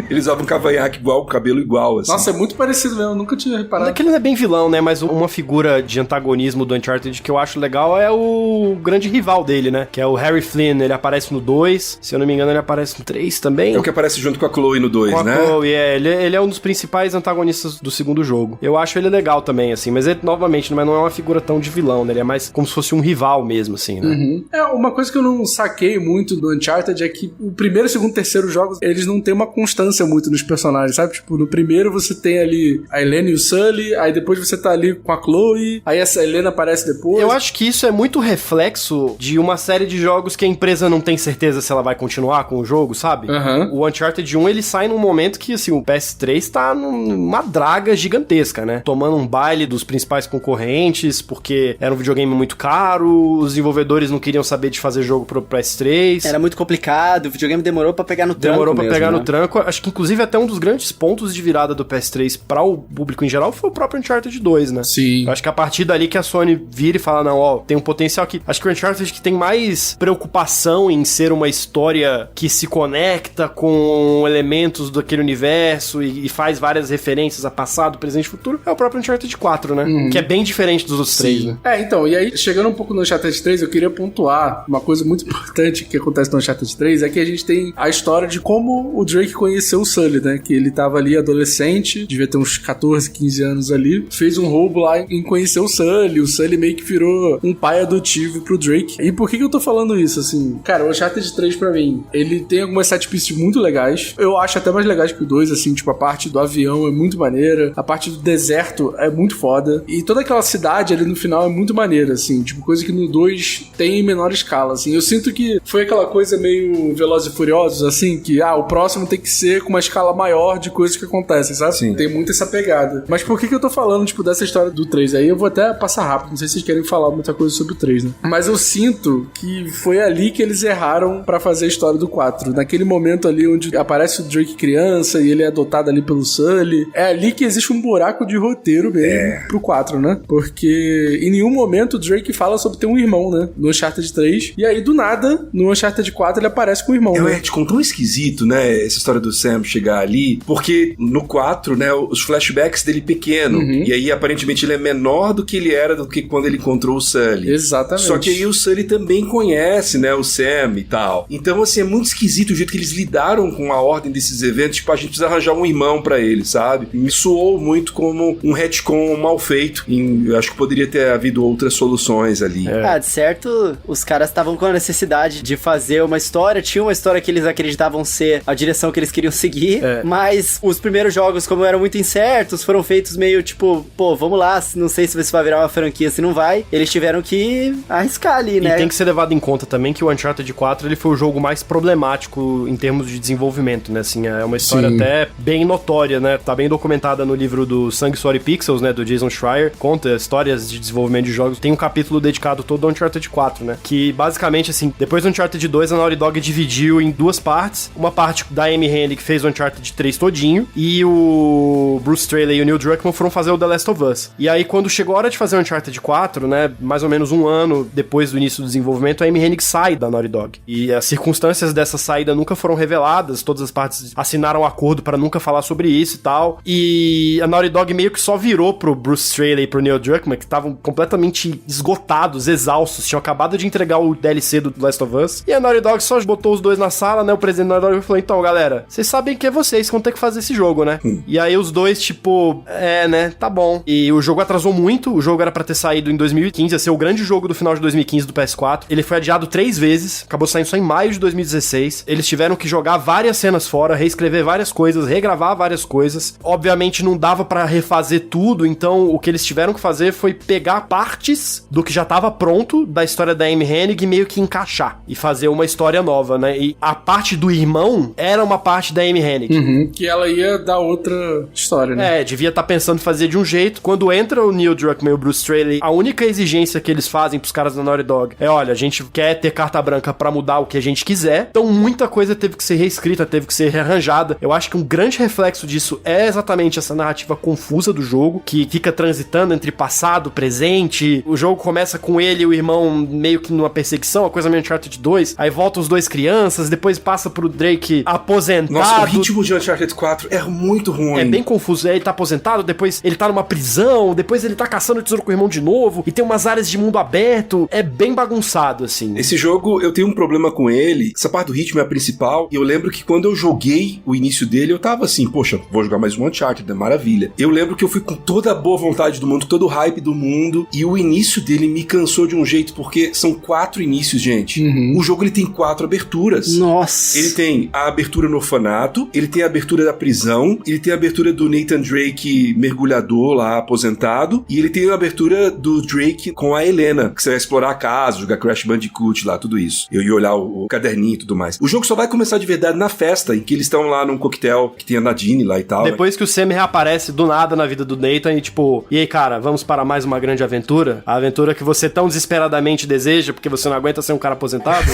Eles usavam um cavanhaque igual, o cabelo igual, assim. Nossa, é muito parecido mesmo, eu nunca tinha reparado. Aquele não é bem vilão, né? Mas uma figura de antagonismo do Uncharted que eu acho legal é o grande rival dele, né? Que é o Harry Flynn. Ele aparece no 2, se eu não me engano, ele aparece no 3 também. É o que aparece junto com a Chloe no 2, né? Com a Chloe, ele é um dos principais antagonistas do segundo jogo. Eu acho ele legal também, assim, mas ele, novamente, não é uma figura tão de vilão, né? Ele é mais como se fosse um rival mesmo, assim, né? Uhum. Uma coisa que eu não saquei muito do Uncharted é que o primeiro, segundo, terceiro jogos, eles não têm uma constância muito nos personagens, sabe? Tipo, no primeiro você tem ali a Helena e o Sully, aí depois você tá ali com a Chloe, aí essa Helena aparece depois. Eu acho que isso é muito reflexo de uma série de jogos que a empresa não tem certeza se ela vai continuar com o jogo, sabe? Uhum. O Uncharted 1, ele sai num momento que, assim, o PS3 tá numa draga gigantesca, né? Tomando um baile dos principais concorrentes, porque era um videogame muito caro, os desenvolvedores não queriam saber de fazer jogo pro PS3. Era muito complicado, o videogame demorou pra pegar no tranco. Demorou pra pegar né? no tranco. Acho que, inclusive, até um dos grandes pontos de virada do PS3 para o público em geral foi o próprio Uncharted 2, né? Sim. Eu acho que a partir dali que a Sony vira e fala, não, ó, tem um potencial aqui. Acho que o Uncharted que tem mais preocupação em ser uma história que se conecta com elementos daquele universo e faz várias referências a passado, presente e futuro, é o próprio Uncharted 4, né? Que é bem diferente dos outros três, né? Então, e aí, chegando um pouco no Uncharted 3, eu queria pontuar uma coisa muito importante que acontece no Uncharted 3, é que a gente tem a história de como o Drake conheceu o Sully, né? Que ele tava ali adolescente, devia ter uns 14, 15 anos ali, fez um roubo lá e conheceu o Sully meio que virou um pai adotivo pro Drake. E por que eu tô falando isso, assim? Cara, o Uncharted 3 pra mim, ele tem algumas set pieces muito legais, eu acho até mais legais que o 2, assim, tipo, a parte do avião é muito maneira, a parte do deserto é muito foda, e toda aquela cidade ali no final é muito maneira, assim, tipo, coisa que no 2 tem em menor escala, assim. Eu sinto que foi aquela coisa meio Velozes e Furiosos, assim, que, o próximo tem que ser com uma escala maior de coisas que acontecem, sabe? Sim. Tem muito essa pegada. Mas por que eu tô falando, tipo, dessa história do 3? Aí eu vou até passar rápido, não sei se vocês querem falar muita coisa sobre o 3, né? Mas eu sinto que foi ali que eles erraram pra fazer a história do 4. Naquele momento ali onde aparece o Drake criança e ele é adotado ali pelo Sully, é ali que existe um buraco de roteiro mesmo pro 4, né? Porque em nenhum momento o Drake fala sobre ter um irmão, né? No Uncharted 3. E aí, do nada, no Uncharted 4 ele aparece com o irmão, né? Te contou um esquisito, né? Essa história do Sam chegar ali, porque no 4, né, os flashbacks dele pequeno, e aí aparentemente ele é menor do que ele era do que quando ele encontrou o Sully. Exatamente. Só que aí o Sully também conhece, né, o Sam e tal. Então, assim, é muito esquisito o jeito que eles lidaram com a ordem desses eventos, tipo, a gente precisa arranjar um irmão pra ele, sabe? Me soou muito como um retcon mal feito, e eu acho que poderia ter havido outras soluções ali. De certo, os caras estavam com a necessidade de fazer uma história, tinha uma história que eles acreditavam ser a direção que eles queriam seguir, mas os primeiros jogos, como eram muito incertos, foram feitos meio tipo, pô, vamos lá, não sei se vai virar uma franquia, se não vai, eles tiveram que arriscar ali, né? E tem que ser levado em conta também que o Uncharted 4, ele foi o jogo mais problemático em termos de desenvolvimento, né, assim, é uma história até bem notória, né, tá bem documentada no livro do Sangue, Suor e Pixels, né, do Jason Schreier, conta histórias de desenvolvimento de jogos, tem um capítulo dedicado todo ao Uncharted 4, né, que basicamente, assim, depois do Uncharted 2, a Naughty Dog dividiu em duas partes, uma parte da Amy Hennig que fez o Uncharted 3 todinho, e o Bruce Straley e o Neil Druckmann foram fazer o The Last of Us. E aí, quando chegou a hora de fazer o Uncharted 4, né, mais ou menos um ano depois do início do desenvolvimento, a Amy Hennig sai da Naughty Dog. E as circunstâncias dessa saída nunca foram reveladas, todas as partes assinaram um acordo pra nunca falar sobre isso e tal. E a Naughty Dog meio que só virou pro Bruce Straley e pro Neil Druckmann, que estavam completamente esgotados, exaustos, tinham acabado de entregar o DLC do The Last of Us. E a Naughty Dog só botou os dois na sala, né, o presidente da Naughty Dog falou, então, galera, vocês sabem que é vocês que vão ter que fazer esse jogo, né? E aí os dois, tipo, né, tá bom. E o jogo atrasou muito, o jogo era pra ter saído em 2015, ia ser o grande jogo do final de 2015 do PS4. Ele foi adiado 3 vezes, acabou saindo só em maio de 2016. Eles tiveram que jogar várias cenas fora, reescrever várias coisas, regravar várias coisas. Obviamente não dava pra refazer tudo, então o que eles tiveram que fazer foi pegar partes do que já tava pronto da história da Amy Hennig e meio que encaixar e fazer uma história nova, né? E a parte do irmão era uma parte da Amy Hennig. Que ela ia dar outra história, né? Devia estar pensando em fazer de um jeito. Quando entra o Neil Druckmann e o Bruce Straley, a única exigência que eles fazem pros caras da Naughty Dog é, olha, a gente quer ter carta branca pra mudar o que a gente quiser. Então muita coisa teve que ser reescrita, teve que ser rearranjada. Eu acho que um grande reflexo disso é exatamente essa narrativa confusa do jogo, que fica transitando entre passado, presente. O jogo começa com ele e o irmão meio que numa perseguição, a coisa meio Uncharted 2. Aí voltam os dois crianças, depois passa pro Drake aposentado. Nossa, o ritmo de Uncharted 4 é muito ruim. É bem confuso. Ele tá aposentado, depois ele tá numa prisão, depois ele tá caçando o tesouro com o irmão de novo, e tem umas áreas de mundo aberto. É bem bagunçado, assim. Esse jogo, eu tenho um problema com ele. Essa parte do ritmo é a principal. E eu lembro que quando eu joguei o início dele, eu tava assim, poxa, vou jogar mais um Uncharted, é maravilha. Eu lembro que eu fui com toda a boa vontade do mundo, todo o hype do mundo, e o início dele me cansou de um jeito, porque são 4 inícios, gente. O jogo, ele tem 4 aberturas. Nossa! Ele tem a abertura no orfanato, ele tem a abertura da prisão, ele tem a abertura do Nathan Drake mergulhador lá, aposentado, e ele tem a abertura do Drake com a Helena, que você vai explorar a casa, jogar Crash Bandicoot lá, tudo isso. Eu ia olhar o caderninho e tudo mais. O jogo só vai começar de verdade na festa, em que eles estão lá num coquetel que tem a Nadine lá e tal. Depois que o Sam reaparece do nada na vida do Nathan e tipo, e aí, cara, vamos para mais uma grande aventura? A aventura que você tão desesperadamente deseja porque você não aguenta ser um cara aposentado?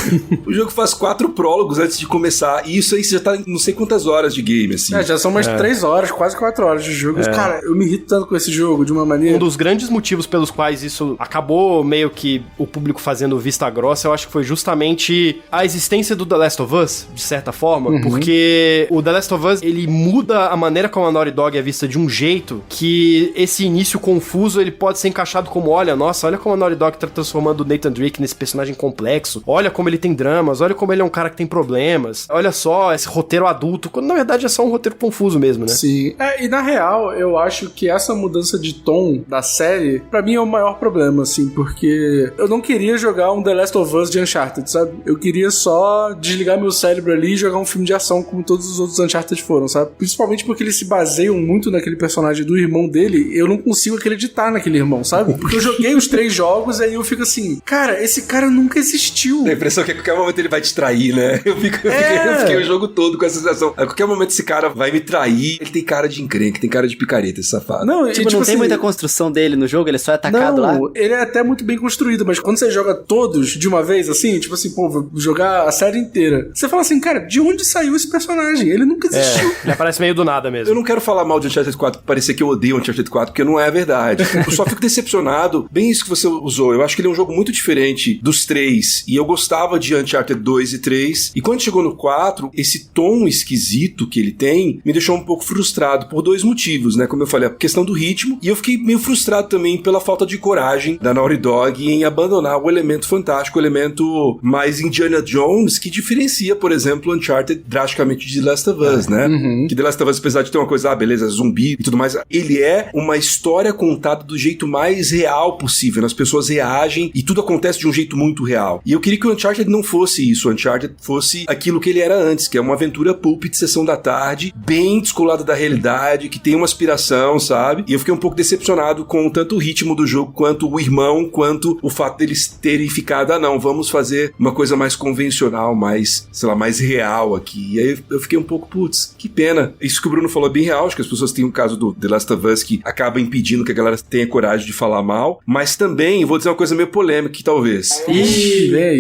O jogo faz 4 prólogos antes de começar, e isso aí já tá em não sei quantas horas de game, assim. Já são mais 3 horas, quase 4 horas de jogo. Cara, eu me irrito tanto com esse jogo, de uma maneira... Um dos grandes motivos pelos quais isso acabou meio que o público fazendo vista grossa, eu acho que foi justamente a existência do The Last of Us, de certa forma, porque o The Last of Us, ele muda a maneira como a Naughty Dog é vista de um jeito que esse início confuso, ele pode ser encaixado como, olha como a Naughty Dog tá transformando o Nathan Drake nesse personagem complexo, olha como ele tem dramas, olha como ele é um cara que tem problemas, olha só esse roteiro adulto, quando na verdade é só um roteiro confuso mesmo, né? Sim. E na real, eu acho que essa mudança de tom da série, pra mim é o maior problema, assim, porque eu não queria jogar um The Last of Us de Uncharted, sabe? Eu queria só desligar meu cérebro ali e jogar um filme de ação como todos os outros Uncharted foram, sabe? Principalmente porque eles se baseiam muito naquele personagem do irmão dele, eu não consigo acreditar naquele irmão, sabe? Porque eu joguei os 3 jogos e aí eu fico assim, cara, esse cara nunca existiu. A impressão é que a qualquer momento ele vai te trair, né? Eu fiquei o jogo todo com essa sensação. A qualquer momento esse cara vai me trair. Ele tem cara de encrenque, tem cara de picareta, esse safado. Não, tipo, não tem muita construção dele no jogo, ele só é atacado lá? Não, ele é até muito bem construído, mas quando você joga todos de uma vez, assim, tipo assim, pô, vou jogar a série inteira, você fala assim, cara, de onde saiu esse personagem? Ele nunca existiu. Ele aparece meio do nada mesmo. Eu não quero falar mal de Uncharted 4, parecer que eu odeio Uncharted 4, porque não é verdade. Eu só fico decepcionado. Bem isso que você usou. Eu acho que ele é um jogo muito diferente dos 3, e eu gostava de Uncharted 2 e 3, e quando chegou no 4, esse tom esquisito que ele tem me deixou um pouco frustrado por 2 motivos, né? Como eu falei, a questão do ritmo, e eu fiquei meio frustrado também pela falta de coragem da Naughty Dog em abandonar o elemento fantástico, o elemento mais Indiana Jones, que diferencia, por exemplo, Uncharted drasticamente de The Last of Us, né? Que The Last of Us, apesar de ter uma coisa, beleza, zumbi e tudo mais, ele é uma história contada do jeito mais real possível, né? As pessoas reagem e tudo acontece de um jeito muito real. E eu queria que o Uncharted não fosse isso, o Uncharted fosse aquilo que ele era antes, que é uma aventura pulp de sessão da tarde, bem descolada da realidade, que tem uma aspiração, sabe? E eu fiquei um pouco decepcionado com tanto o ritmo do jogo, quanto o irmão, quanto o fato deles terem ficado, não, vamos fazer uma coisa mais convencional, mais, sei lá, mais real aqui. E aí eu fiquei um pouco, putz, que pena. Isso que o Bruno falou é bem real, acho que as pessoas têm um caso do The Last of Us que acaba impedindo que a galera tenha coragem de falar mal, mas também, vou dizer uma coisa meio polêmica aqui, talvez.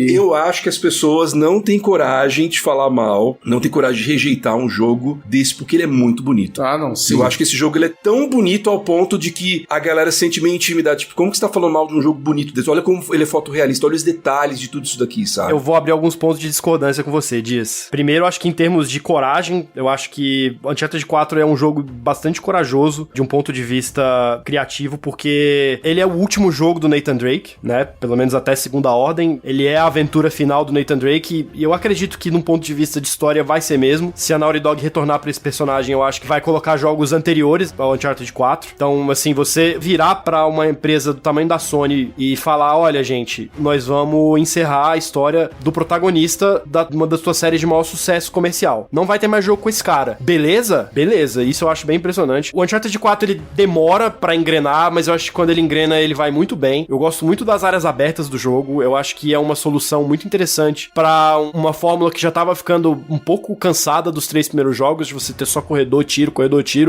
Eu acho que as pessoas não têm coragem de falar mal, não têm coragem de rejeitar um jogo desse, porque ele é muito bonito. Ah, não, Eu acho que esse jogo ele é tão bonito ao ponto de que a galera sente meio intimidade. Tipo, como que você tá falando mal de um jogo bonito desse? Olha como ele é fotorrealista, olha os detalhes de tudo isso daqui, sabe? Eu vou abrir alguns pontos de discordância com você, Dias. Primeiro, eu acho que em termos de coragem, eu acho que Uncharted 4 é um jogo bastante corajoso de um ponto de vista criativo, porque ele é o último jogo do Nathan Drake, né? Pelo menos até Segunda Ordem. Ele é a aventura final do Nathan Drake e eu acredito que num ponto de vista de história vai ser mesmo. Se a Naughty Dog retornar pra esse personagem, eu acho que vai colocar jogos anteriores ao Uncharted 4. Então, assim, você virar pra uma empresa do tamanho da Sony e falar, olha, gente, nós vamos encerrar a história do protagonista de uma das suas séries de maior sucesso comercial. Não vai ter mais jogo com esse cara. Beleza? Beleza. Isso eu acho bem impressionante. O Uncharted 4, ele demora pra engrenar, mas eu acho que quando ele engrena, ele vai muito bem. Eu gosto muito das áreas abertas do jogo. Eu acho que é uma solução muito interessante pra uma fórmula que já tava ficando um pouco cansada dos 3 primeiros jogos, de você ter só corredor, tiro,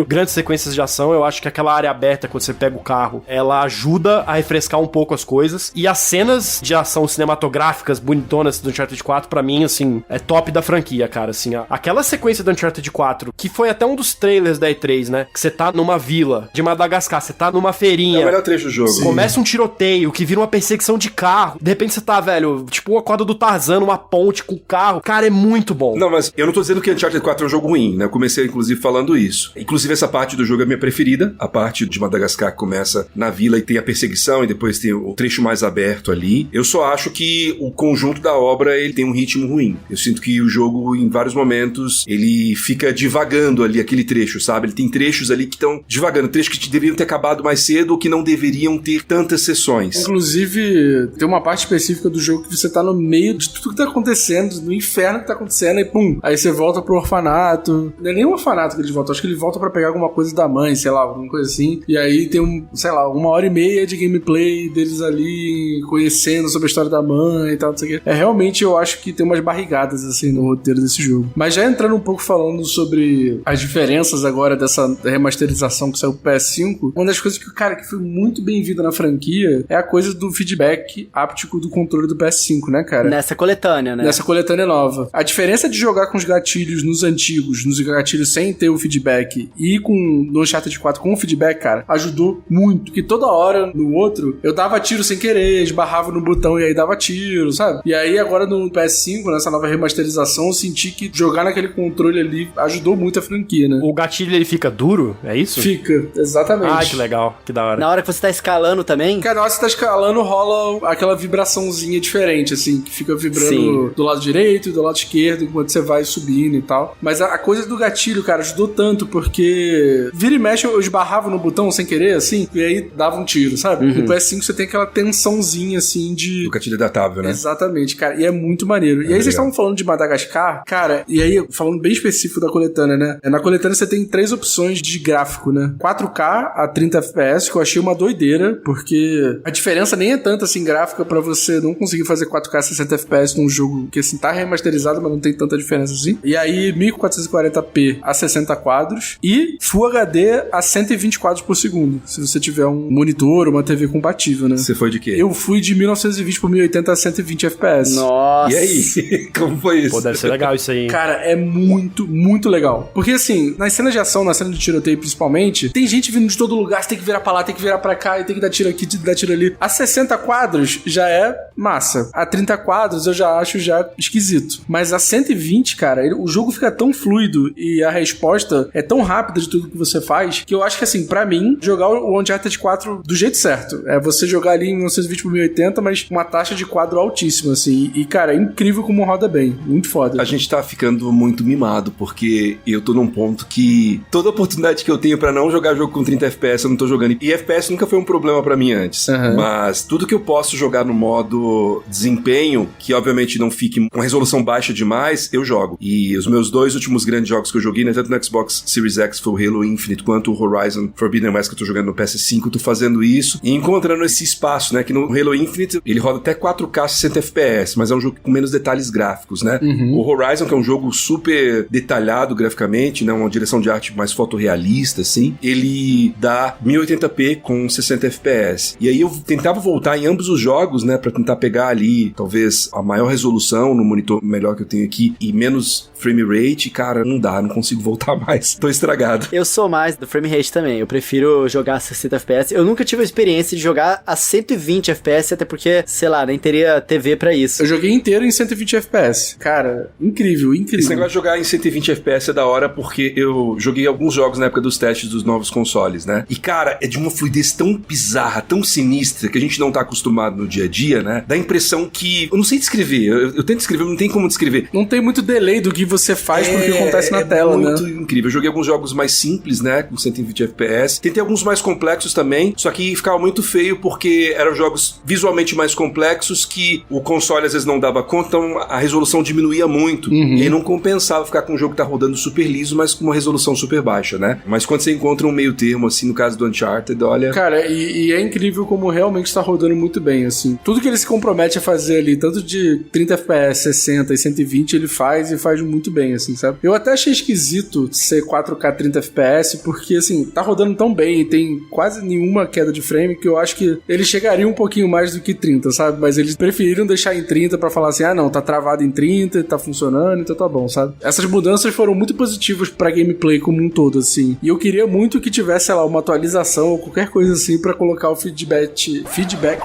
grandes sequências de ação. Eu acho que aquela área aberta, quando você pega o carro, ela ajuda a refrescar um pouco as coisas. E as cenas de ação cinematográficas bonitonas do Uncharted 4, pra mim, assim, é top da franquia, cara, assim. Aquela sequência do Uncharted 4, que foi até um dos trailers da E3, né? Que você tá numa vila de Madagascar, você tá numa feirinha. É o melhor trecho do jogo. Sim. Começa um tiroteio, que vira uma perseguição de carro. De repente você tá, velho, tipo uma corda do Tarzan, uma ponte com carro. Cara, é muito bom. Não, mas eu não tô dizendo que Uncharted 4 é um jogo ruim, né? Eu comecei, inclusive, falando isso. Inclusive, essa parte do jogo é minha preferida. A parte de Madagascar que começa na vila e tem a perseguição e depois tem o trecho mais aberto ali. Eu só acho que o conjunto da obra, ele tem um ritmo ruim. Eu sinto que o jogo, em vários momentos, ele fica divagando ali aquele trecho, sabe? Ele tem trechos ali que estão divagando. Trechos que deveriam ter acabado mais cedo ou que não deveriam ter tantas sessões. Inclusive, tem uma parte específica do jogo que você tá no meio de tudo que tá acontecendo, no inferno que tá acontecendo, e pum, aí você volta pro orfanato. Não é nem um orfanato que eles voltam, acho que ele volta pra pegar alguma coisa da mãe, sei lá, alguma coisa assim. E aí tem sei lá, 1h30 de gameplay deles ali conhecendo sobre a história da mãe e tal, não sei o quê. Realmente eu acho que tem umas barrigadas assim no roteiro desse jogo. Mas já entrando um pouco falando sobre as diferenças agora dessa remasterização que saiu pro PS5, uma das coisas que, cara, que foi muito bem-vinda na franquia é a coisa do feedback áptico do controle do PS5, né, cara? Nessa coletânea, né? Nessa coletânea nova. A diferença de jogar com os gatilhos nos antigos, nos gatilhos sem ter o feedback, e no Uncharted 4 com o feedback, cara, ajudou muito. Porque toda hora no outro, eu dava tiro sem querer, esbarrava no botão e aí dava tiro, sabe? E aí agora no PS5, nessa nova remasterização, eu senti que jogar naquele controle ali ajudou muito a franquia, né? O gatilho, ele fica duro? É isso? Fica, exatamente. Ah, que legal, que da hora. Na hora que você tá escalando também? Cara, na hora que você tá escalando, rola aquela vibraçãozinha diferente, assim, que fica vibrando Sim. do lado direito e do lado esquerdo, enquanto você vai subindo e tal. Mas a coisa do gatilho, cara, ajudou tanto, porque vira e mexe, eu esbarrava no botão sem querer, assim, e aí dava um tiro, sabe? No PS5 você tem aquela tensãozinha, assim, de... O gatilho adaptável, né? Exatamente, cara, e é muito maneiro. E aí vocês estavam falando de Madagascar, cara, e aí, falando bem específico da coletânea, né? Na coletânea você tem 3 opções de gráfico, né? 4K a 30 FPS, que eu achei uma doideira, porque a diferença nem é tanta, assim, gráfica pra você não conseguir fazer 4K a 60 FPS num jogo que, assim, tá remasterizado, mas não tem tanta diferença assim. E aí, 1440p a 60 quadros e Full HD a 120 quadros por segundo, se você tiver um monitor ou uma TV compatível, né? Você foi de quê? Eu fui de 1920 por 1080 a 120 FPS. Nossa! E aí? Como foi isso? Pô, deve ser legal isso aí, hein? Cara, é muito, muito legal. Porque, assim, nas cenas de ação, na cena de tiroteio principalmente, tem gente vindo de todo lugar, você tem que virar pra lá, tem que virar pra cá, e tem que dar tiro aqui, dar tiro ali. A 60 quadros já é massa. A 30 quadros eu já acho já esquisito. Mas a 120, cara, o jogo fica tão fluido e a resposta é tão rápida de tudo que você faz, que eu acho que, assim, pra mim, jogar o Uncharted 4 do jeito certo é você jogar ali em 1920 por 1080, mas com uma taxa de quadro altíssima, assim. E, cara, é incrível como roda bem. Muito foda. A gente tá ficando muito mimado, porque eu tô num ponto que toda oportunidade que eu tenho pra não jogar jogo com 30 FPS, eu não tô jogando. E FPS nunca foi um problema pra mim antes. Uhum. Mas tudo que eu posso jogar no modo desempenho, que obviamente não fique com resolução baixa demais, eu jogo. E os meus 2 últimos grandes jogos que eu joguei, né, tanto no Xbox Series X, foi o Halo Infinite, quanto o Horizon Forbidden West, que eu tô jogando no PS5, eu tô fazendo isso e encontrando esse espaço, né, que no Halo Infinite ele roda até 4K 60 FPS, mas é um jogo com menos detalhes gráficos, né? O Horizon, que é um jogo super detalhado graficamente, né, uma direção de arte mais fotorrealista, assim, ele dá 1080p com 60 FPS. E aí eu tentava voltar em ambos os jogos, né, pra tentar pegar ali, talvez, a maior resolução no monitor melhor que eu tenho aqui e menos frame rate, cara, não dá, não consigo voltar mais. Tô estragado. empolgado. Eu sou mais do frame rate também. Eu prefiro jogar a 60 FPS. Eu nunca tive a experiência de jogar a 120 FPS, até porque, sei lá, nem teria TV pra isso. Eu joguei inteiro em 120 FPS. Cara, incrível. Esse negócio de jogar em 120 FPS é da hora porque eu joguei alguns jogos na época dos testes dos novos consoles, né? E, cara, é de uma fluidez tão bizarra, tão sinistra, que a gente não tá acostumado no dia a dia, né? Dá a impressão que... Eu não sei descrever. Eu tento descrever, mas não tem como descrever. Não tem muito delay do que você faz porque acontece na tela, né? É muito incrível. Eu joguei alguns jogos mais simples, né? Com 120 FPS. Tentei alguns mais complexos também, só que ficava muito feio porque eram jogos visualmente mais complexos que o console às vezes não dava conta, então a resolução diminuía muito. E aí não compensava ficar com um jogo que tá rodando super liso, mas com uma resolução super baixa, né? Mas quando você encontra um meio termo, assim, no caso do Uncharted, olha... Cara, e é incrível como realmente tá rodando muito bem, assim. Tudo que ele se compromete a fazer ali, tanto de 30 FPS, 60 e 120, ele faz e faz muito bem, assim, sabe? Eu até achei esquisito ser 4K 30 FPS, porque, assim, tá rodando tão bem e tem quase nenhuma queda de frame que eu acho que ele chegaria um pouquinho mais do que 30, sabe? Mas eles preferiram deixar em 30 pra falar assim, ah, não, tá travado em 30, tá funcionando, então tá bom, sabe? Essas mudanças foram muito positivas pra gameplay como um todo, assim. E eu queria muito que tivesse, sei lá, uma atualização ou qualquer coisa assim pra colocar o feedback...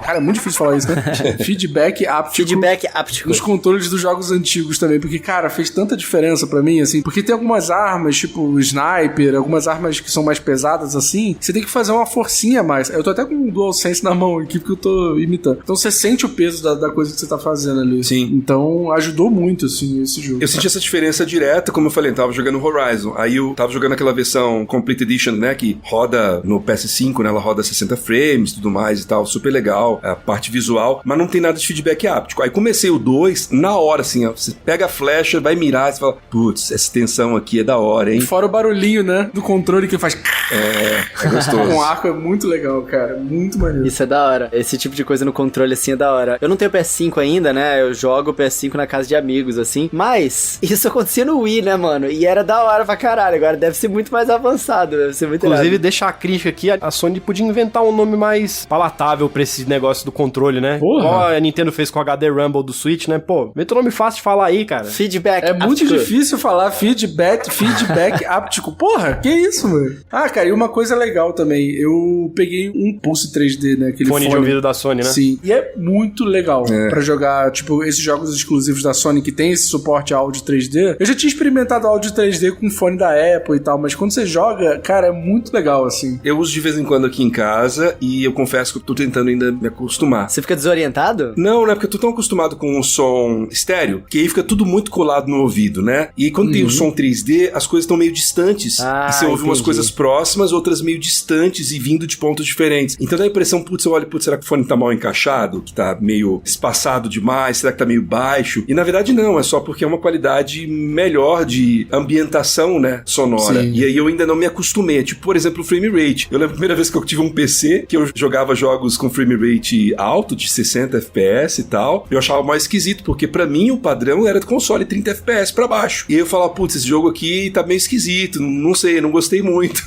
Cara, é muito difícil falar isso, né? Feedback áptico nos controles dos jogos antigos também, porque, cara, fez tanta diferença pra mim, assim, porque tem algumas armas, tipo o sniper, algumas armas que são mais pesadas, assim, você tem que fazer uma forcinha a mais. Eu tô até com um DualSense na mão aqui, porque eu tô imitando. Então você sente o peso da coisa que você tá fazendo ali. Sim. Então ajudou muito, assim, esse jogo. Eu senti essa diferença direta, como eu falei, eu tava jogando Horizon, aí eu tava jogando aquela versão Complete Edition, né, que roda no PS5, né, ela roda 60 frames, tudo mais e tal, super legal, a parte visual, mas não tem nada de feedback áptico. Aí comecei o 2, na hora, assim, ó, você pega a flecha, vai mirar, você fala, putz, essa tensão aqui é da hora, hein? Fora o barulhinho, né, do controle que faz... É gostoso. Com arco é muito legal, cara, muito maneiro. Isso é da hora, esse tipo de coisa no controle, assim, é da hora. Eu não tenho PS5 ainda, né, eu jogo PS5 na casa de amigos, assim, mas isso acontecia no Wii, né, mano, e era da hora pra caralho, agora deve ser muito mais avançado, deve ser muito Inclusive, errado. deixar a crítica aqui, a Sony podia inventar um nome mais palatável pra esse negócio do controle, né? Porra. Igual a Nintendo fez com o HD Rumble do Switch, né? Pô, inventa um nome fácil de falar aí, cara. Feedback É muito áptico. difícil falar feedback áptico. Porra, que isso, mano? Ah, cara, e uma coisa legal também. Eu peguei um Pulse 3D, né? Aquele Fone de ouvido da Sony, né? Sim. E é muito legal pra jogar, tipo, esses jogos exclusivos da Sony que tem esse suporte a áudio 3D. Eu já tinha experimentado áudio 3D com fone da Apple e tal, mas quando você joga, cara, é muito legal, assim. Eu uso de vez em quando aqui em casa e eu confesso que eu tô tentando ainda me acostumar. Você fica desorientado? Não, né? Porque eu tô tão acostumado com um som estéreo que aí fica tudo muito colado no ouvido, né? E aí quando tem o som 3D, as coisas estão meio distantes. E você ouve umas coisas próximas, outras meio distantes e vindo de pontos diferentes. Então dá a impressão, putz, eu olho, putz, será que o fone tá mal encaixado? Que tá meio espaçado demais? Será que tá meio baixo? E na verdade não, é só porque é uma qualidade melhor de ambientação, né? Sonora. Sim. E aí eu ainda não me acostumei. Tipo, por exemplo, o frame rate. Eu lembro a primeira vez que eu tive um PC que eu jogava jogos com frame rate alto, de 60 FPS e tal. Eu achava mais esquisito, porque pra mim o padrão era do console 30 FPS pra baixo. E aí eu falava, putz, esse jogo aqui tá meio esquisito, não sei, não gostei muito.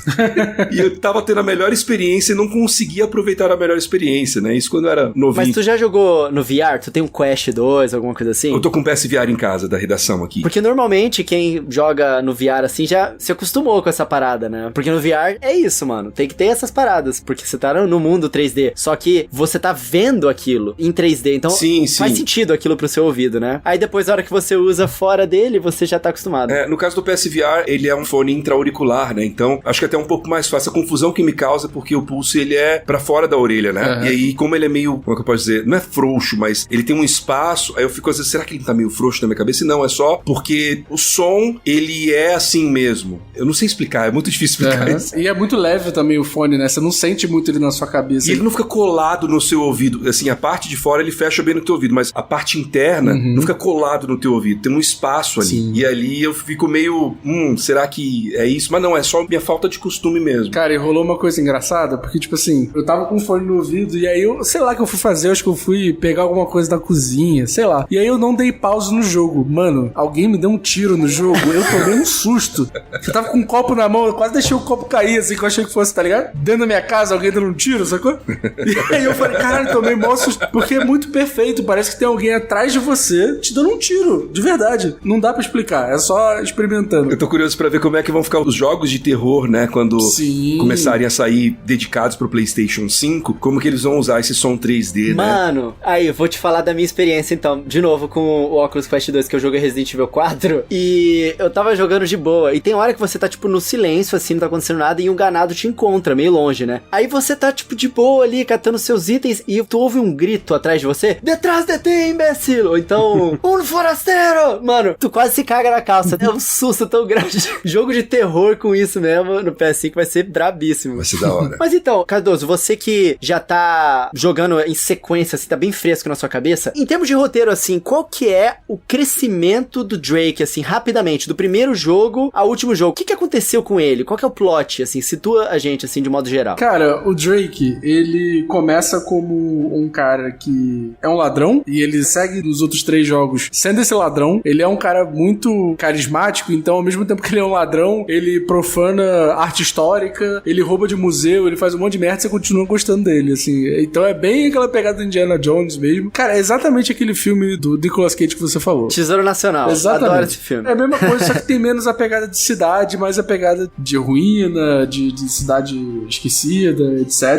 E eu tava tendo a melhor experiência e não conseguia aproveitar a melhor experiência, né? Isso quando eu era novinho. Mas tu já jogou no VR? Tu tem um Quest 2, alguma coisa assim? Eu tô com um PSVR em casa, da redação aqui. Porque normalmente quem joga no VR assim já se acostumou com essa parada, né? Porque no VR é isso, mano. Tem que ter essas paradas, porque você tá no mundo 3D. Só que você tá vendo aquilo em 3D, então faz sentido aquilo pro seu ouvido, né? Aí depois, na hora que você usa fora dele, você já tá acostumado. No caso do PSVR, ele é um fone intra-auricular, né? Então, acho que até um pouco mais fácil. A confusão que me causa, porque o Pulse, ele é pra fora da orelha, né? E aí, como ele é meio, como é que eu posso dizer? Não é frouxo, mas ele tem um espaço, aí eu fico às vezes, será que ele tá meio frouxo na minha cabeça? E não, é só porque o som, ele é assim mesmo. Eu não sei explicar, é muito difícil explicar isso. E é muito leve também o fone, né? Você não sente muito ele na sua cabeça. E ele não fica colado no seu ouvido. Assim, a parte de fora ele fecha bem no teu ouvido, mas a parte interna não fica colado no teu ouvido. Tem um espaço ali. Sim. E ali eu fico meio, será que é isso? Mas não, é só minha falta de costume mesmo. Cara, e rolou uma coisa engraçada, porque, tipo assim, eu tava com o fone no ouvido e aí eu, sei lá o que eu fui fazer, acho que eu fui pegar alguma coisa da cozinha, sei lá. E aí eu não dei pausa no jogo. Mano, alguém me deu um tiro no jogo, eu tomei um susto. Eu tava com um copo na mão, eu quase deixei o copo cair, assim, que eu achei que fosse, tá ligado? Dentro da minha casa, alguém dando um tiro, sacou? E aí eu falei, caralho, tomei mó susto, porque é muito perfeito, parece que tem alguém atrás de você te dando um tiro, de verdade. Não dá pra explicar, é só experimentando. Eu tô curioso pra ver como é que vão ficar os jogos de terror, né, quando Sim. começarem a sair dedicados pro PlayStation 5, como que eles vão usar esse som 3D, né? Mano, aí eu vou te falar da minha experiência então, de novo com o Oculus Quest 2, que eu joguei Resident Evil 4, e eu tava jogando de boa, e tem hora que você tá tipo no silêncio, assim, não tá acontecendo nada, e um ganado te encontra, meio longe, né? Aí você tá tipo de boa ali, catando seus itens, e tu ouve um grito atrás de você, detrás de ti, imbecil! Ou então, um forasteiro! Mano, tu quase se caga na calça, é um susto tão grande. Jogo de terror com isso mesmo, no PS5 vai ser brabíssimo. Vai ser da hora. Mas então, Cardoso, você que já tá jogando em sequência, assim, tá bem fresco na sua cabeça, em termos de roteiro, assim, qual que é o crescimento do Drake, assim, rapidamente, do primeiro jogo ao último jogo? O que aconteceu com ele? Qual que é o plot, assim, situa a gente, assim, de modo geral? Cara, o Drake, ele começa como um cara que é um ladrão, e ele segue nos outros 3 jogos sendo esse ladrão. Ele é um cara muito carismático, então ao mesmo tempo que ele é um ladrão, ele profana arte histórica, ele rouba de museu, ele faz um monte de merda e você continua gostando dele, assim. Então é bem aquela pegada do Indiana Jones mesmo. Cara, é exatamente aquele filme do Nicolas Cage que você falou. Tesouro Nacional. Exatamente. Adoro esse filme. É a mesma coisa, só que tem menos a pegada de cidade, mais a pegada de ruína, de cidade esquecida, etc.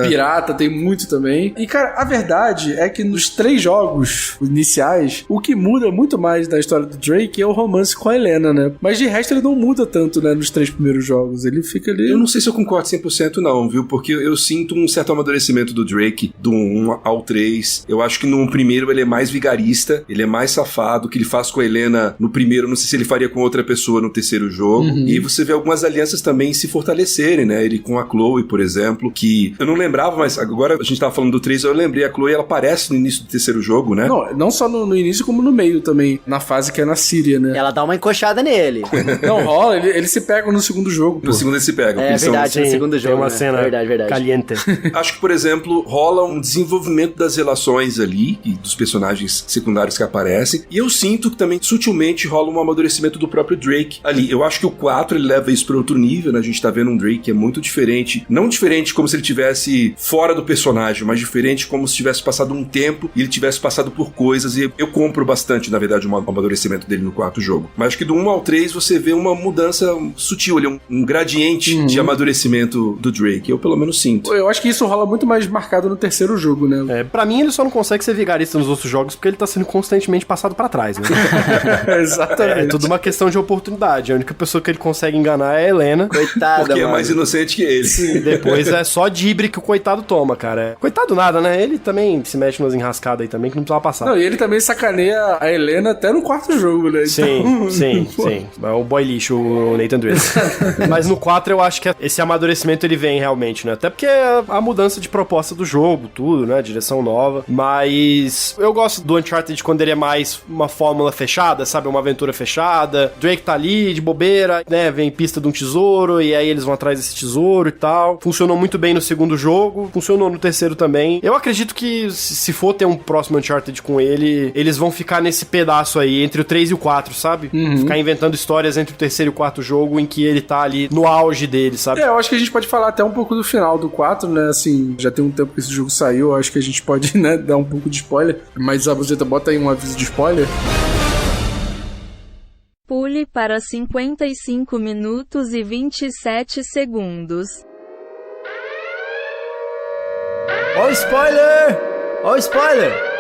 Pirata, tem muito também. E, cara, a verdade é que nos 3 jogos iniciais, o que muda muito mais da história do Drake é o romance com a Helena, né? Mas de resto ele não muda tanto, né, nos 3 primeiros jogos. Ele fica ali... Eu não sei se eu concordo 100% não, viu? Porque eu sinto um certo amadurecimento do Drake, do 1 ao 3. Eu acho que no primeiro ele é mais vigarista, ele é mais safado, o que ele faz com a Helena no primeiro, não sei se ele faria com outra pessoa no terceiro jogo. E você vê algumas alianças também se fortalecerem, né? Ele com a Chloe, por exemplo, que eu não lembrava, mas agora a gente tava falando do 3, eu lembrei, a Chloe, ela aparece no início do terceiro jogo, né? Não só no início, como no meio também, na fase que é na Síria, né? Ela dá uma encoxada nele. Não rola, eles se pegam no segundo jogo, pô. No segundo eles se pegam. É verdade, no segundo jogo, tem uma né? cena Verdade. caliente. Acho que, por exemplo, rola um desenvolvimento das relações ali e dos personagens secundários que aparecem, e eu sinto que também sutilmente rola um amadurecimento do próprio Drake ali. Eu acho que o 4 ele leva isso para outro nível, né? A gente tá vendo um Drake que é muito diferente, não diferente como se ele tivesse fora do personagem, mas diferente como se tivesse passado um tempo e ele tivesse passado por coisas, e eu compro bastante, na verdade, o amadurecimento dele no 4 jogo. Mas acho que do 1 ao 3 você vê uma mudança sutil ali, um gradiente de amadurecimento do Drake. Eu pelo menos sinto. Eu acho que isso rola muito mais marcado no terceiro jogo, né? Pra mim, ele só não consegue ser vigarista nos outros jogos porque ele tá sendo constantemente passado pra trás, né? Exatamente. É tudo uma questão de oportunidade. A única pessoa que ele consegue enganar é a Helena. Coitada, Porque mano. é mais inocente que ele. E depois é só dibre que o coitado toma, cara. Coitado nada, né? Ele também se mexe nas enrascadas aí também que não precisava passar. Não, e ele também sacaneia a Helena até no 4 jogo, né? Sim. É o boy lixo, o Nathan Drake. Mas no 4 eu acho que esse amadurecimento ele vem realmente, né? Até porque é a mudança de proposta do jogo, tudo, né? Direção nova. Mas eu gosto do Uncharted quando ele é mais uma fórmula fechada, sabe? Uma aventura fechada. Drake tá ali de bobeira, né? Vem pista de um tesouro e aí eles vão atrás desse tesouro e tal. Funcionou muito bem no segundo jogo, funcionou no terceiro também. Eu acredito que se for ter um próximo Uncharted com ele, eles vão ficar nesse pedaço aí, entre o 3 e o 4, sabe? Ficar inventando histórias entre o terceiro e o quarto jogo em que ele tá ali no auge dele, sabe? Eu acho que a gente pode falar até um pouco do final do 4, né? Assim, já tem um tempo que esse jogo saiu, eu acho que a gente pode, né, dar um pouco de spoiler. Mas a Buzeta, bota aí um aviso de spoiler. Pule para 55 minutos e 27 segundos. Ó o spoiler! Ó o spoiler!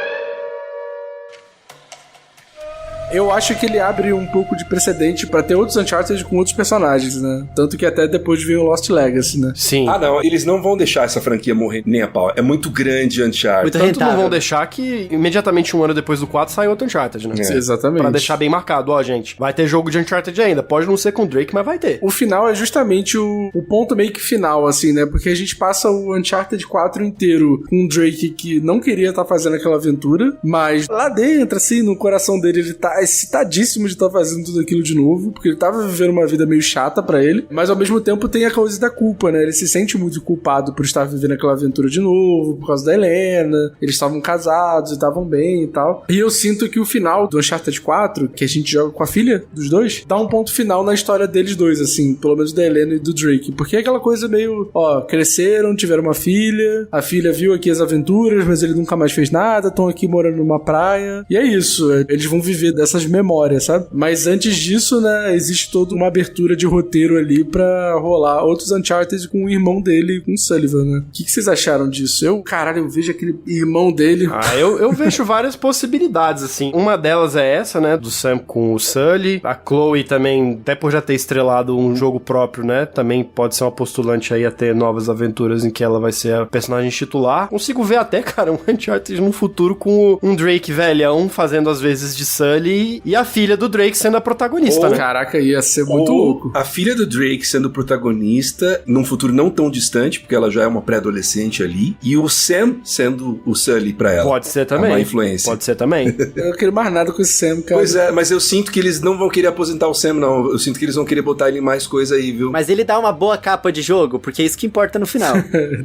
Eu acho que ele abre um pouco de precedente pra ter outros Uncharted com outros personagens, né? Tanto que até depois veio o Lost Legacy, né? Sim. Ah, não, eles não vão deixar essa franquia morrer nem a pau. É muito grande Uncharted. Muito Tanto rentável. não vão deixar que imediatamente um ano depois do 4 saiu outro Uncharted, né? É. Exatamente. Pra deixar bem marcado, ó, gente, vai ter jogo de Uncharted ainda. Pode não ser com o Drake, mas vai ter. O final é justamente o ponto meio que final, assim, né? Porque a gente passa o Uncharted 4 inteiro com um Drake que não queria estar fazendo aquela aventura, mas lá dentro, assim, no coração dele, ele tá excitadíssimo de estar fazendo tudo aquilo de novo, porque ele tava vivendo uma vida meio chata pra ele, mas ao mesmo tempo tem a coisa da culpa, né? Ele se sente muito culpado por estar vivendo aquela aventura de novo, por causa da Helena, eles estavam casados e estavam bem e tal. E eu sinto que o final do Uncharted 4, que a gente joga com a filha dos dois, dá um ponto final na história deles dois, assim, pelo menos da Helena e do Drake, porque é aquela coisa meio, ó, cresceram, tiveram uma filha, a filha viu aqui as aventuras, mas ele nunca mais fez nada, estão aqui morando numa praia, e é isso, eles vão viver dessa dessas memórias, sabe? Mas antes disso, né, existe toda uma abertura de roteiro ali pra rolar outros Uncharted com o irmão dele, com o Sullivan, né? O que vocês acharam disso? Eu vejo aquele irmão dele... Eu vejo várias possibilidades, assim. Uma delas é essa, né, do Sam com o Sully. A Chloe também, até por já ter estrelado um jogo próprio, né, também pode ser uma postulante aí a ter novas aventuras em que ela vai ser a personagem titular. Consigo ver até, cara, um Uncharted no futuro com um Drake velhão fazendo as vezes de Sully e a filha do Drake sendo a protagonista, né? Caraca, ia ser muito louco. A filha do Drake sendo protagonista num futuro não tão distante, porque ela já é uma pré-adolescente ali, e o Sam sendo o Sully pra ela. Pode ser também. Uma influência. Pode ser também. Eu não quero mais nada com esse Sam, cara. Pois é, mas eu sinto que eles não vão querer aposentar o Sam, não. Eu sinto que eles vão querer botar ele em mais coisa aí, viu? Mas ele dá uma boa capa de jogo, porque é isso que importa no final.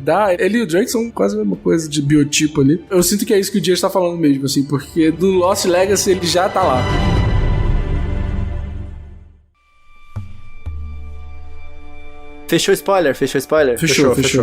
Dá, ele e o Drake são quase a mesma coisa de biotipo ali. Eu sinto que é isso que o Dias tá falando mesmo, assim, porque do Lost Legacy ele já tá lá. Fechou spoiler? Fechou.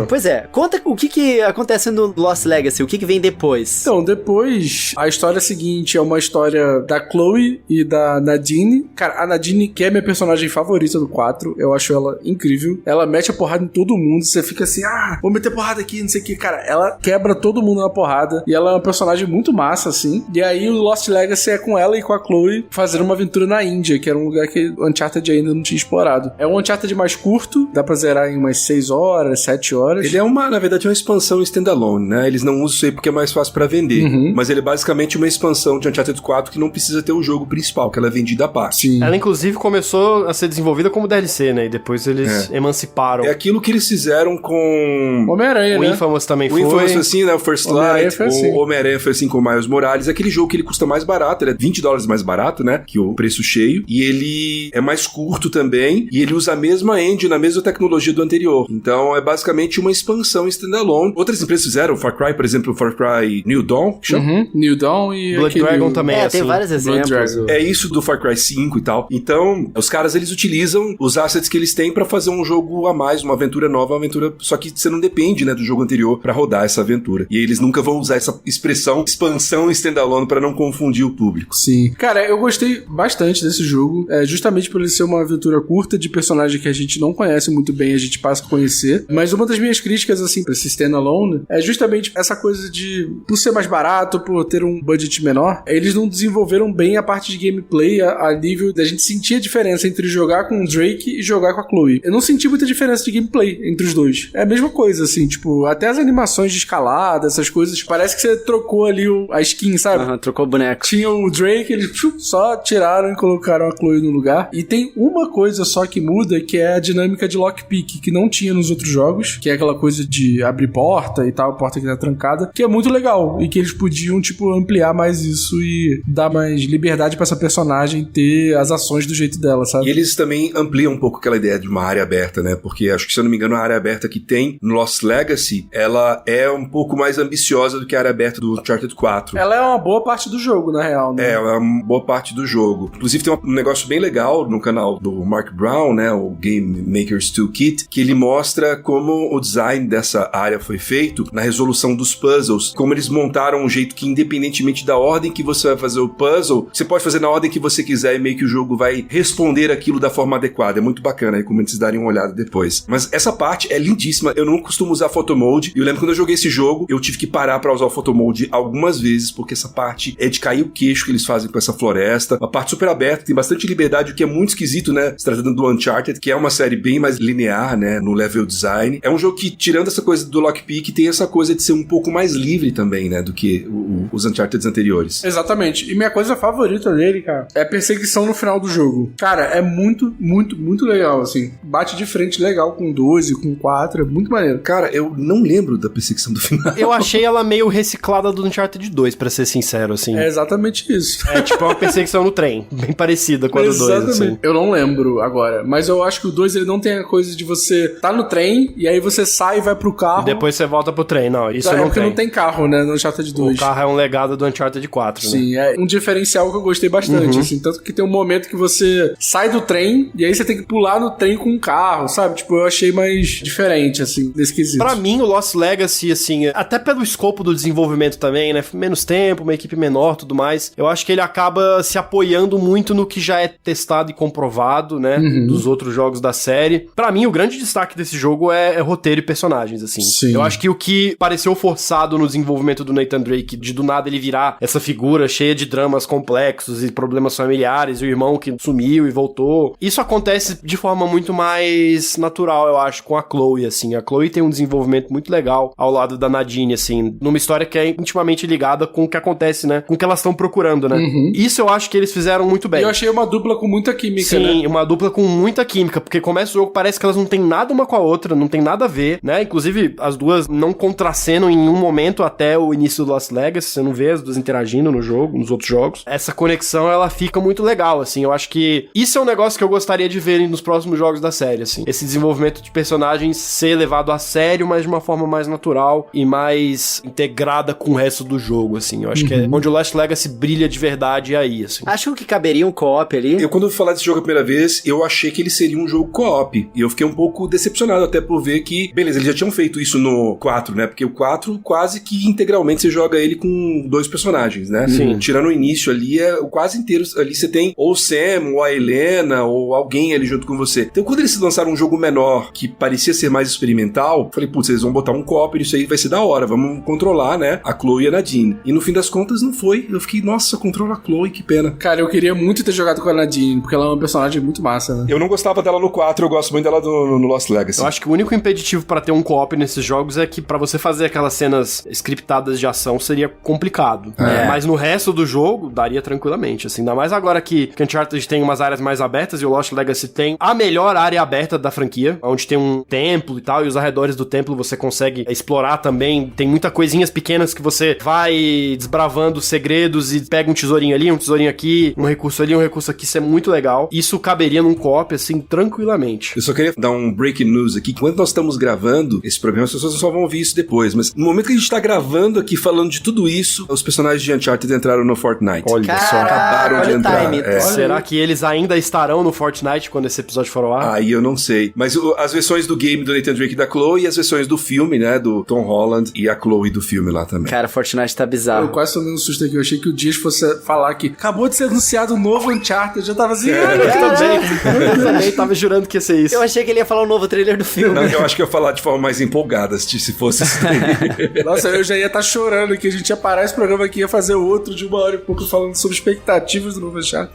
Pois é, conta o que acontece no Lost Legacy, o que vem depois. Então, depois, a história seguinte é uma história da Chloe e da Nadine. Cara, a Nadine, que é minha personagem favorita do 4, eu acho ela incrível. Ela mete a porrada em todo mundo, você fica assim, vou meter porrada aqui, não sei o que. Cara, ela quebra todo mundo na porrada, e ela é uma personagem muito massa, assim. E aí, o Lost Legacy é com ela e com a Chloe fazendo uma aventura na Índia, que era um lugar que o Uncharted ainda não tinha explorado. É um Uncharted mais curto, dá pra zerar em umas 6 horas, 7 horas. Ele é na verdade, uma expansão standalone, né? Eles não usam isso aí porque é mais fácil pra vender. Mas ele é basicamente uma expansão de Uncharted 4 que não precisa ter o jogo principal, que ela é vendida à parte. Sim. Ela, inclusive, começou a ser desenvolvida como DLC, né? E depois eles emanciparam. É aquilo que eles fizeram com... Homem-Aranha, né? O Infamous também foi. O Infamous foi assim, né? O First Light. Assim. O Homem-Aranha foi assim com o Miles Morales. É aquele jogo que ele custa mais barato, ele é $20 mais barato, né? Que o preço cheio. E ele é mais curto também. E ele usa a mesma engine, a mesma tecnologia do anterior. Então é basicamente uma expansão standalone. Outras empresas fizeram, Far Cry, por exemplo, Far Cry New Dawn, que chama? New Dawn e Blood Dragon também é assim. Tem vários exemplos. É isso do Far Cry 5 e tal. Então, os caras, eles utilizam os assets que eles têm pra fazer um jogo a mais, uma aventura nova, uma aventura... Só que você não depende, né, do jogo anterior pra rodar essa aventura. E eles nunca vão usar essa expressão expansão standalone pra não confundir o público. Sim. Cara, eu gostei bastante desse jogo, justamente por ele ser uma aventura curta de personagem que a gente não conhece muito bem, a gente passa a conhecer. Mas uma das minhas críticas, assim, pra esse standalone é justamente essa coisa de, por ser mais barato, por ter um budget menor, eles não desenvolveram bem a parte de gameplay a nível da gente sentir a diferença entre jogar com o Drake e jogar com a Chloe. Eu não senti muita diferença de gameplay entre os dois. É a mesma coisa, assim, tipo, até as animações de escalada, essas coisas, parece que você trocou ali a skin, sabe? Trocou o boneco. Tinha o Drake, eles só tiraram e colocaram a Chloe no lugar. E tem uma coisa só que muda, que é a dinâmica de lockpick, que não tinha nos outros jogos, que é aquela coisa de abrir porta e tal, a porta que tá trancada, que é muito legal, e que eles podiam, tipo, ampliar mais isso e dar mais liberdade pra essa personagem ter as ações do jeito dela, sabe? E eles também ampliam um pouco aquela ideia de uma área aberta, né? Porque acho que, se eu não me engano, a área aberta que tem no Lost Legacy, ela é um pouco mais ambiciosa do que a área aberta do Uncharted 4. Ela é uma boa parte do jogo, na real, né? É uma boa parte do jogo. Inclusive, tem um negócio bem legal no canal do Mark Brown, né? O Game Maker's Toolkit, que ele mostra como o design dessa área foi feito na resolução dos puzzles, como eles montaram um jeito que, independentemente da ordem que você vai fazer o puzzle, você pode fazer na ordem que você quiser e meio que o jogo vai responder aquilo da forma adequada. É muito bacana, recomendo vocês darem uma olhada depois. Mas essa parte é lindíssima. Eu não costumo usar photo mode, e eu lembro quando eu joguei esse jogo, eu tive que parar pra usar o photo mode algumas vezes, porque essa parte é de cair o queixo que eles fazem com essa floresta. Uma parte super aberta, tem bastante liberdade, o que é muito esquisito, né? Se tratando do Uncharted, que é uma série bem mais linear, né? No level design. É um jogo que, tirando essa coisa do lockpick, tem essa coisa de ser um pouco mais livre também, né? Do que os Uncharted anteriores. Exatamente. E minha coisa favorita dele, cara, é a perseguição no final do jogo. Cara, é muito, muito, muito legal, assim. Bate de frente legal com 12, com 4, é muito maneiro. Cara, eu não lembro da perseguição do final. Eu achei ela meio reciclada do Uncharted 2, pra ser sincero, assim. É exatamente isso. É tipo uma perseguição no trem, bem parecida com a do 2, assim. Eu não lembro agora, mas eu acho que o 2 ele não tem a coisa coisa de você tá no trem, e aí você sai e vai pro carro. E depois você volta pro trem. Não, isso não porque tem. não tem carro, né, no Uncharted 2. O carro é um legado do Uncharted 4, Sim, né? é um diferencial que eu gostei bastante, assim. Tanto que tem um momento que você sai do trem, e aí você tem que pular no trem com um carro, sabe? Tipo, eu achei mais diferente, assim, nesse quesito. Pra mim, o Lost Legacy, assim, até pelo escopo do desenvolvimento também, né? Menos tempo, uma equipe menor, tudo mais. Eu acho que ele acaba se apoiando muito no que já é testado e comprovado, né? Dos outros jogos da série. Pra mim, o grande destaque desse jogo é roteiro e personagens, assim. Sim. Eu acho que o que pareceu forçado no desenvolvimento do Nathan Drake, de do nada ele virar essa figura cheia de dramas complexos e problemas familiares, e o irmão que sumiu e voltou. Isso acontece de forma muito mais natural, eu acho, com a Chloe, assim. A Chloe tem um desenvolvimento muito legal ao lado da Nadine, assim, numa história que é intimamente ligada com o que acontece, né? Com o que elas estão procurando, né? Isso eu acho que eles fizeram muito bem. E eu achei uma dupla com muita química, né? Sim, uma dupla com muita química, porque começa o jogo, parece que elas não têm nada uma com a outra, não tem nada a ver, né? Inclusive, as duas não contracenam em nenhum momento até o início do Lost Legacy, você não vê as duas interagindo no jogo, nos outros jogos. Essa conexão, ela fica muito legal, assim, eu acho que isso é um negócio que eu gostaria de ver nos próximos jogos da série, assim. Esse desenvolvimento de personagens ser levado a sério, mas de uma forma mais natural e mais integrada com o resto do jogo, assim. Eu acho que é onde o Lost Legacy brilha de verdade aí, assim. Acho que caberia um co-op ali. Eu, quando eu falar desse jogo a primeira vez, eu achei que ele seria um jogo co-op. E eu fiquei um pouco decepcionado até por ver que, beleza, eles já tinham feito isso no 4, né? Porque o 4 quase que integralmente você joga ele com 2 personagens, né? Sim. Tirando o início ali, o quase inteiro ali você tem ou o Sam, ou a Helena, ou alguém ali junto com você. Então quando eles lançaram um jogo menor, que parecia ser mais experimental, falei, putz, eles vão botar um co-op, isso aí vai ser da hora, vamos controlar, né? A Chloe e a Nadine. E no fim das contas não foi. Eu fiquei, nossa, controla a Chloe, que pena. Cara, eu queria muito ter jogado com a Nadine, porque ela é uma personagem muito massa, né? Eu não gostava dela no 4, eu gosto muito dela no Lost Legacy. Eu acho que o único impeditivo pra ter um co-op nesses jogos é que pra você fazer aquelas cenas scriptadas de ação seria complicado. Mas no resto do jogo, daria tranquilamente, assim. Ainda mais agora que Uncharted tem umas áreas mais abertas e o Lost Legacy tem a melhor área aberta da franquia, onde tem um templo e tal, e os arredores do templo você consegue explorar também. Tem muitas coisinhas pequenas que você vai desbravando segredos e pega um tesourinho ali, um tesourinho aqui, um recurso ali, um recurso aqui. Isso é muito legal. Isso caberia num co-op, assim, tranquilamente. Eu só queria dar um breaking news aqui. Enquanto nós estamos gravando esse programa, as pessoas só vão ouvir isso depois. Mas no momento que a gente tá gravando aqui, falando de tudo isso, os personagens de Uncharted entraram no Fortnite. Olha só. Acabaram de Olha o entrar. time. Será que eles ainda estarão no Fortnite quando esse episódio for ao ar? Aí eu não sei. Mas as versões do game do Nathan Drake e da Chloe e as versões do filme, né, do Tom Holland e a Chloe do filme lá também. Cara, Fortnite tá Eu bizarro. quase tomei um susto aqui. Eu achei que o Dias fosse falar que acabou de ser anunciado um novo Uncharted. Eu já tava assim... Eu também tava jurando que ia ser isso. Eu achei que ele ia falar o novo trailer do filme. Não, eu acho que eu ia falar de forma mais empolgada se fosse isso daí. Nossa, eu já ia estar chorando que a gente ia parar esse programa aqui e ia fazer outro de 1 hora e pouco falando sobre expectativas do novo Uncharted.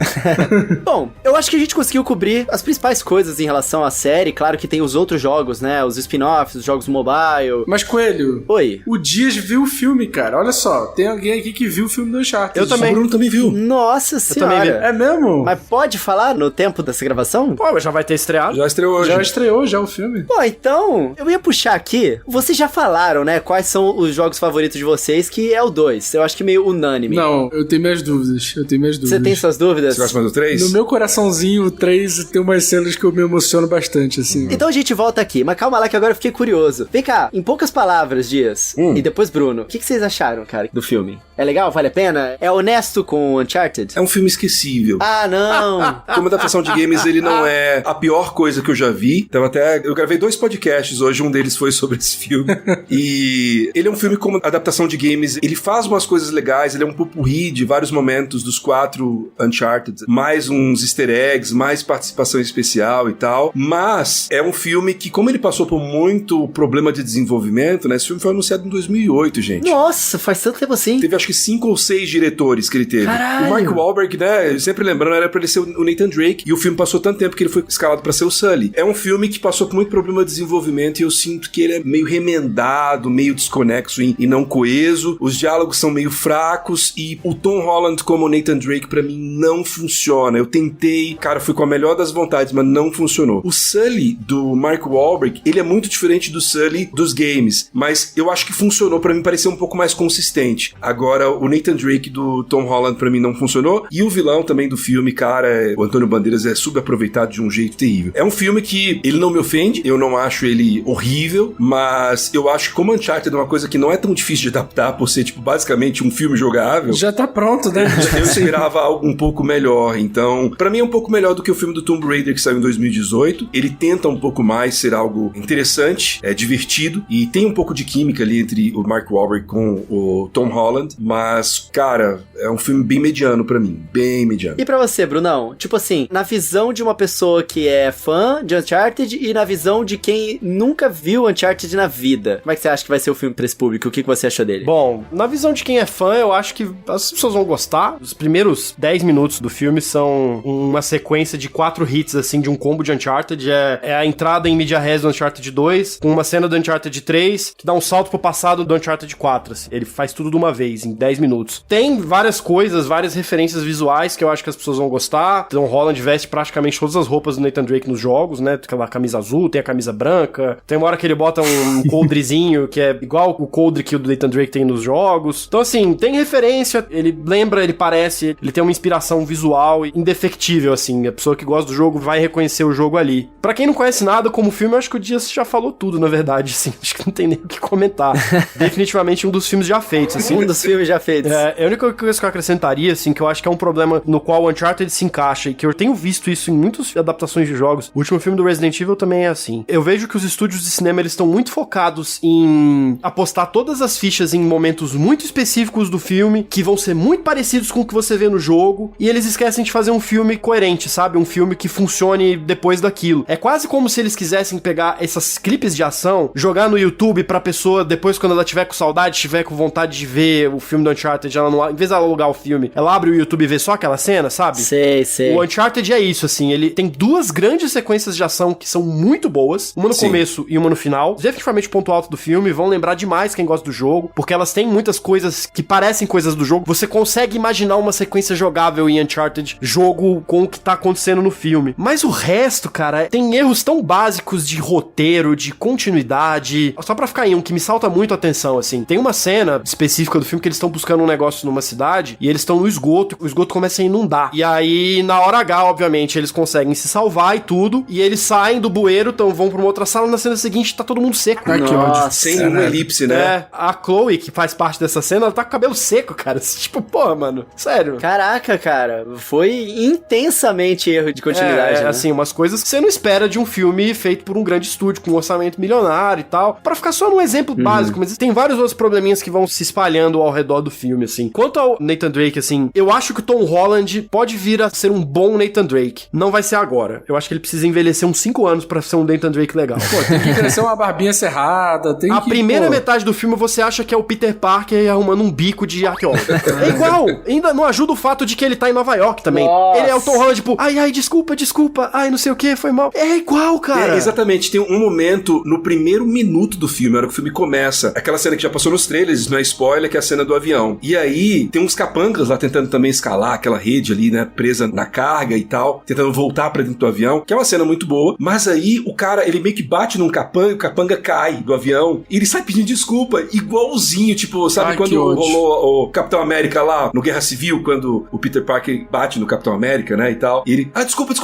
Bom, eu acho que a gente conseguiu cobrir as principais coisas em relação à série. Claro que tem os outros jogos, né? Os spin-offs, os jogos mobile. Mas, Coelho, Oi. o Dias viu o filme, cara. Olha só, tem alguém aqui que viu o filme do Uncharted. Eu também. O Bruno também viu. Nossa também vi. senhora. É mesmo? Mas pode falar no tempo dessa gravação? Pô, mas já vai ter estreado. Já estreou hoje. Já estreou já o filme. Bom, então, eu ia puxar aqui. Vocês já falaram, né? Quais são os jogos favoritos de vocês, que é o 2. Eu acho que meio unânime. Não, eu tenho minhas dúvidas. Você tem suas dúvidas? Você gosta mais do 3? No meu coraçãozinho, o 3 tem umas cenas que eu me emociono bastante, assim. Então a gente volta aqui, mas calma lá que agora eu fiquei curioso. Vem cá, em poucas palavras, Dias, e depois Bruno, o que vocês acharam, cara, do filme? É legal? Vale a pena? É honesto com Uncharted? É um filme esquecível. Ah, não! Como adaptação de games, ele não é a pior coisa que eu já vi. Então até, eu gravei 2 podcasts hoje, um deles foi sobre esse filme. E ele é um filme como adaptação de games, ele faz umas coisas legais, ele é um popurrí de vários momentos dos 4 Uncharted, mais uns easter eggs, mais participação especial e tal. Mas é um filme que, como ele passou por muito problema de desenvolvimento, né? Esse filme foi anunciado em 2008, gente. Nossa, faz tanto tempo assim. Teve acho que 5 ou 6 diretores que ele teve. Caralho. O Mark Wahlberg, né, sempre lembrando, era pra ele ser o Nathan Drake, e o filme passou tanto tempo que ele foi escalado pra ser o Sully. É um filme que passou por muito problema de desenvolvimento e eu sinto que ele é meio remendado, meio desconexo e não coeso. Os diálogos são meio fracos e o Tom Holland como Nathan Drake pra mim não funciona. Eu tentei, cara, fui com a melhor das vontades, mas não funcionou. O Sully do Mark Wahlberg, ele é muito diferente do Sully dos games, mas eu acho que funcionou, pra mim pareceu um pouco mais consistente. Agora, Agora, o Nathan Drake do Tom Holland pra mim não funcionou, e o vilão também do filme, cara, o Antônio Bandeiras é subaproveitado de um jeito terrível. É um filme que ele não me ofende, eu não acho ele horrível, mas eu acho que como Uncharted é uma coisa que não é tão difícil de adaptar, por ser, tipo, basicamente um filme jogável. Já tá pronto, né? Eu esperava algo um pouco melhor, então, pra mim é um pouco melhor do que o filme do Tomb Raider que saiu em 2018. Ele tenta um pouco mais ser algo interessante, divertido, e tem um pouco de química ali entre o Mark Wahlberg com o Tom Holland, mas, cara, é um filme bem mediano pra mim, bem mediano. E pra você, Brunão? Tipo assim, na visão de uma pessoa que é fã de Uncharted e na visão de quem nunca viu Uncharted na vida, como é que você acha que vai ser o filme pra esse público? O que você achou dele? Bom, na visão de quem é fã, eu acho que as pessoas vão gostar. Os primeiros 10 minutos do filme são uma sequência de 4 hits, assim, de um combo de Uncharted. É a entrada em mídia res do Uncharted 2, com uma cena do Uncharted 3, que dá um salto pro passado do Uncharted 4, assim. Ele faz tudo de uma vez, em 10 minutos. Tem várias coisas, várias referências visuais que eu acho que as pessoas vão gostar. Tom Holland veste praticamente todas as roupas do Nathan Drake nos jogos, né? Aquela camisa azul, tem a camisa branca. Tem uma hora que ele bota um coldrezinho que é igual o coldre que o Nathan Drake tem nos jogos. Então, assim, tem referência, ele lembra, ele parece, ele tem uma inspiração visual indefectível, assim. A pessoa que gosta do jogo vai reconhecer o jogo ali. Pra quem não conhece nada como filme, eu acho que o Dias já falou tudo, na verdade, assim. Acho que não tem nem o que comentar. Definitivamente um dos filmes já feitos, assim. Um dos filmes já feitos. A única coisa que eu acrescentaria, assim, que eu acho que é um problema no qual o Uncharted se encaixa e que eu tenho visto isso em muitas adaptações de jogos. O último filme do Resident Evil também é assim. Eu vejo que os estúdios de cinema, eles estão muito focados em apostar todas as fichas em momentos muito específicos do filme, que vão ser muito parecidos com o que você vê no jogo, e eles esquecem de fazer um filme coerente, sabe? Um filme que funcione depois daquilo. É quase como se eles quisessem pegar essas clipes de ação, jogar no YouTube pra pessoa, depois quando ela tiver com saudade, tiver com vontade de ver o filme do Uncharted, ela não, em vez de ela alugar o filme, ela abre o YouTube e vê só aquela cena, sabe? Sei. O Uncharted é isso, assim, ele tem 2 grandes sequências de ação que são muito boas, uma no começo e uma no final. Definitivamente o ponto alto do filme, vão lembrar demais quem gosta do jogo, porque elas têm muitas coisas que parecem coisas do jogo. Você consegue imaginar uma sequência jogável em Uncharted, jogo com o que tá acontecendo no filme. Mas o resto, cara, tem erros tão básicos de roteiro, de continuidade. Só pra ficar em um que me salta muito a atenção, assim. Tem uma cena específica do filme que eles estão buscando um negócio numa cidade e eles estão no esgoto, o esgoto começa a inundar. E aí, na hora H, obviamente, eles conseguem se salvar e tudo, e eles saem do bueiro, então vão pra uma outra sala, na cena seguinte tá todo mundo seco. Ai, que ódio. Sem uma elipse, né? A Chloe, que faz parte dessa cena, ela tá com o cabelo seco, cara. Tipo, porra, mano, sério. Caraca, cara, foi intensamente erro de continuidade, né? Assim, umas coisas que você não espera de um filme feito por um grande estúdio, com um orçamento milionário e tal, pra ficar só num exemplo básico, mas tem vários outros probleminhas que vão se espalhando ao redor do filme, assim. Quanto ao Nathan Drake, assim, eu acho que o Tom Holland pode vir a ser um bom Nathan Drake. Não vai ser agora. Eu acho que ele precisa envelhecer uns 5 anos pra ser um Nathan Drake legal. Pô, tem que crescer uma barbinha cerrada, tem a que... primeira metade do filme você acha que é o Peter Parker arrumando um bico de arqueólogo. É igual. Ainda não ajuda o fato de que ele tá em Nova York também. Nossa. Ele é o Tom Holland, tipo, ai, desculpa, ai, não sei o que, foi mal. É igual, cara. Exatamente. Tem um momento no primeiro minuto do filme, na hora que o filme começa, aquela cena que já passou nos trailers, não é spoiler, que é a cena do avião. E aí, tem uns capangas lá tentando também escalar aquela rede ali, né, presa na carga e tal, tentando voltar pra dentro do avião, que é uma cena muito boa, mas aí o cara, ele meio que bate num capanga, o capanga cai do avião, e ele sai pedindo desculpa, igualzinho, tipo, sabe quando rolou o Capitão América lá, no Guerra Civil, quando o Peter Parker bate no Capitão América, né, e tal, e ele, desculpa.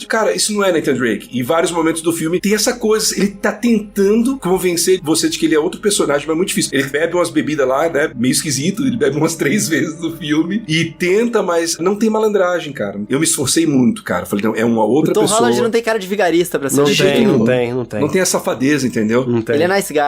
Cara, isso não é Nathan Drake. E em vários momentos do filme tem essa coisa, ele tá tentando convencer você de que ele é outro personagem, mas é muito difícil. Ele bebe umas bebidas lá, né, meio esquisito, ele bebe umas 3 vezes no filme, e tenta, mas não tem malandragem, cara. Eu me esforcei muito, cara. Falei, não, é uma outra pessoa. O Tom Holland não tem cara de vigarista pra ser Não tem. Não tem a safadeza, entendeu? Não tem. Ele é nice guy.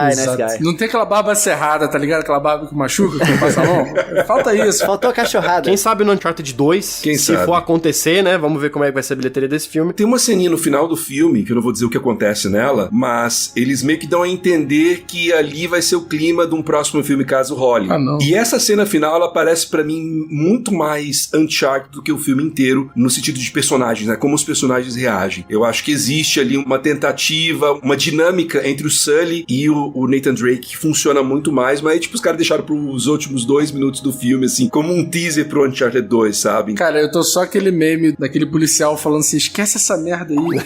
Não tem aquela barba cerrada, tá ligado? Aquela barba que machuca, que passa a mão. Falta isso. Faltou a cachorrada. Quem sabe no Uncharted 2, se for acontecer, né? Vamos ver como é que vai ser a bilheteria desse filme. Tem uma ceninha no final do filme, que eu não vou dizer o que acontece nela, mas eles meio que dão a entender que ali vai ser o clima de um próximo filme, caso role. E essa cena final, ela parece pra mim muito mais Uncharted do que o filme inteiro, no sentido de personagens, né? Como os personagens reagem. Eu acho que existe ali uma tentativa, uma dinâmica entre o Sully e o Nathan Drake que funciona muito mais, mas tipo, os caras deixaram pros últimos 2 minutos do filme, assim, como um teaser pro Uncharted 2, sabe? Cara, eu tô só aquele meme daquele policial falando assim, esquece essa merda aí.